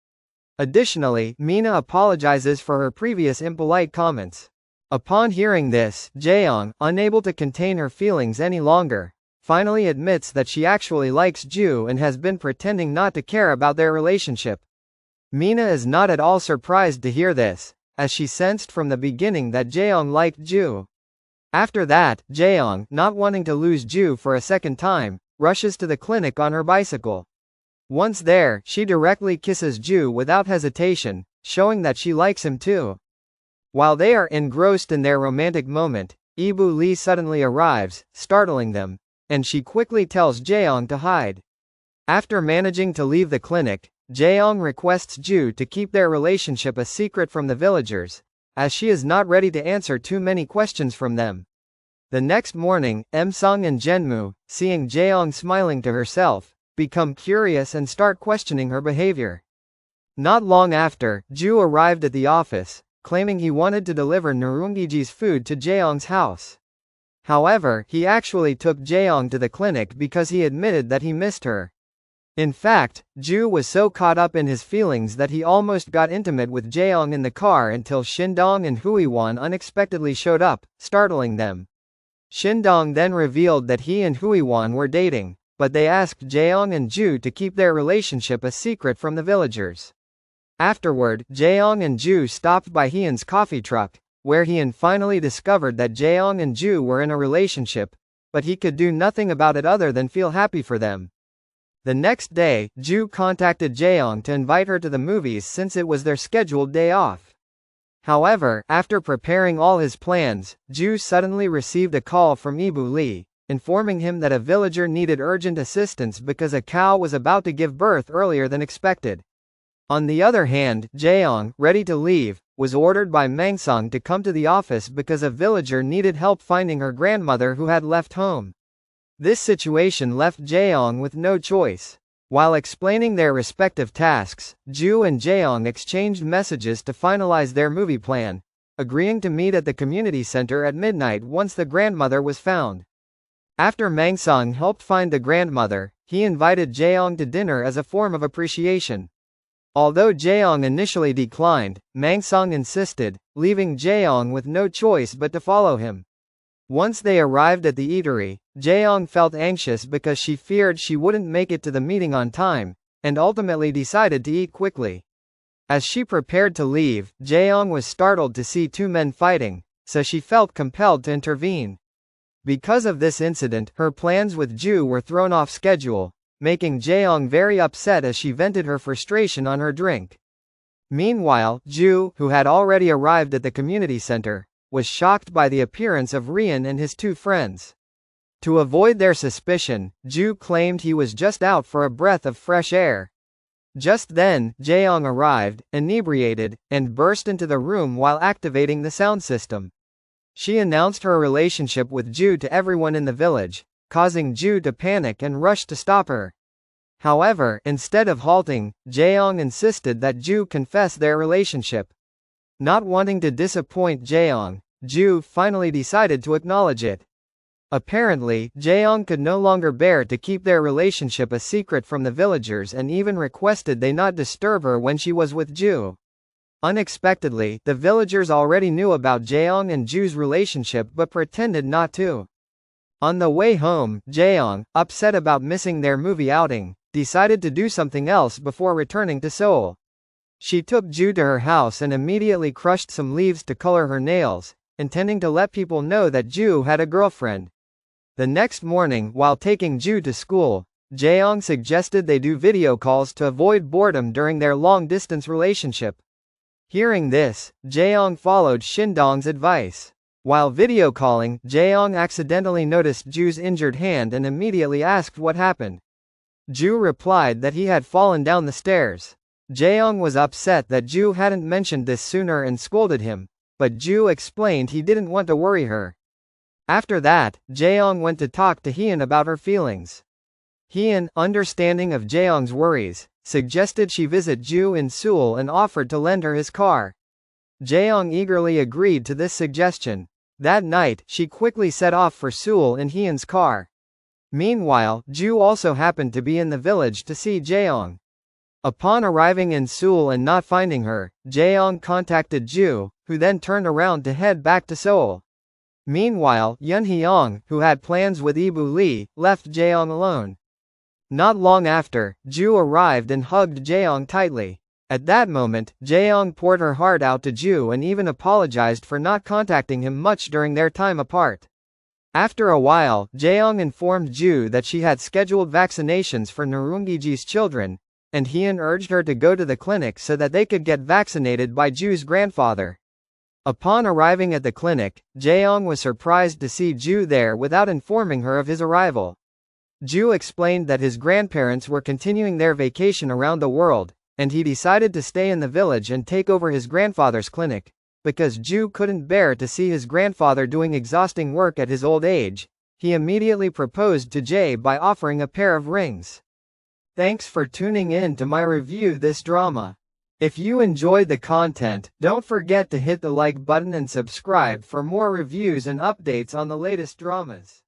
Additionally, Mina apologizes for her previous impolite comments. Upon hearing this, Jae-young, unable to contain her feelings any longer, finally admits that she actually likes Ju and has been pretending not to care about their relationship. Mina is not at all surprised to hear this, as she sensed from the beginning that Jae-young liked Ju. After that, Jae-young, not wanting to lose Ju for a second time, rushes to the clinic on her bicycle. Once there, she directly kisses Ju without hesitation, showing that she likes him too. While they are engrossed in their romantic moment, Ibu Lee suddenly arrives, startling them, and she quickly tells Jae-young to hide. After managing to leave the clinic, Jae-young requests Ju to keep their relationship a secret from the villagers, as she is not ready to answer too many questions from them. The next morning, Sung and Jenmu, seeing Jae-young smiling to herself, become curious and start questioning her behavior. Not long after, Ju arrived at the office, claiming he wanted to deliver Nurungiji's food to Jae-young's house. However, he actually took Jae-young to the clinic because he admitted that he missed her. In fact, Ju was so caught up in his feelings that he almost got intimate with Jae-young in the car until Huidong and Huidong unexpectedly showed up, startling them. Huidong then revealed that he and Huidong were dating, but they asked Jae-young and Ju to keep their relationship a secret from the villagers. Afterward, Jae-young and Ju stopped by Hyun's coffee truck, where Hyun finally discovered that Jae-young and Ju were in a relationship, but he could do nothing about it other than feel happy for them. The next day, Ju contacted Jae-young to invite her to the movies since it was their scheduled day off. However, after preparing all his plans, Ju suddenly received a call from Ibu Lee, informing him that a villager needed urgent assistance because a cow was about to give birth earlier than expected. On the other hand, Jae-young, ready to leave, was ordered by Mangsang to come to the office because a villager needed help finding her grandmother who had left home. This situation left Jae-young with no choice. While explaining their respective tasks, Ju and Jae-young exchanged messages to finalize their movie plan, agreeing to meet at the community center at midnight once the grandmother was found. After Mangsang helped find the grandmother, he invited Jae-young to dinner as a form of appreciation. Although Jae-young initially declined, Mangsang insisted, leaving Jae-young with no choice but to follow him. Once they arrived at the eatery, Jae-young felt anxious because she feared she wouldn't make it to the meeting on time, and ultimately decided to eat quickly. As she prepared to leave, Jae-young was startled to see two men fighting, so she felt compelled to intervene. Because of this incident, her plans with Ju were thrown off schedule, making Jae-young very upset as she vented her frustration on her drink. Meanwhile, Ju, who had already arrived at the community center, was shocked by the appearance of Rian and his two friends. To avoid their suspicion, Ju claimed he was just out for a breath of fresh air. Just then, Jae-young arrived, inebriated, and burst into the room while activating the sound system. She announced her relationship with Ju to everyone in the village, causing Ju to panic and rush to stop her. However, instead of halting, Jae-young insisted that Ju confess their relationship. Not wanting to disappoint Jae-young, Ju finally decided to acknowledge it. Apparently, Jae-young could no longer bear to keep their relationship a secret from the villagers and even requested they not disturb her when she was with Ju. Unexpectedly, the villagers already knew about Jae-young and Ju's relationship but pretended not to. On the way home, Jae-young, upset about missing their movie outing, decided to do something else before returning to Seoul. She took Ju to her house and immediately crushed some leaves to color her nails, intending to let people know that Ju had a girlfriend. The next morning, while taking Ju to school, Jae-young suggested they do video calls to avoid boredom during their long-distance relationship. Hearing this, Jae-young followed Huidong's advice. While video calling, Jae-young accidentally noticed Ju's injured hand and immediately asked what happened. Ju replied that he had fallen down the stairs. Jae-young was upset that Ju hadn't mentioned this sooner and scolded him, but Ju explained he didn't want to worry her. After that, Jae-young went to talk to Hyun about her feelings. Hyun, understanding of Jae-young's worries, suggested she visit Ju in Seoul and offered to lend her his car. Jae-young eagerly agreed to this suggestion. That night, she quickly set off for Seoul in Hyun's car. Meanwhile, Ju also happened to be in the village to see Jae-young. Upon arriving in Seoul and not finding her, Jae-young contacted Ju, who then turned around to head back to Seoul. Meanwhile, Ahn Ja-young, who had plans with Ibu Lee, left Jae-young alone. Not long after, Ju arrived and hugged Jae-young tightly. At that moment, Jae-young poured her heart out to Ju and even apologized for not contacting him much during their time apart. After a while, Jae-young informed Ju that she had scheduled vaccinations for Narungiji's children, and Hyun urged her to go to the clinic so that they could get vaccinated by Ju's grandfather. Upon arriving at the clinic, Jae-young was surprised to see Ju there without informing her of his arrival. Ju explained that his grandparents were continuing their vacation around the world, and he decided to stay in the village and take over his grandfather's clinic. Because Ju couldn't bear to see his grandfather doing exhausting work at his old age, he immediately proposed to Jae by offering a pair of rings. Thanks for tuning in to my review this drama. If you enjoyed the content, don't forget to hit the like button and subscribe for more reviews and updates on the latest dramas.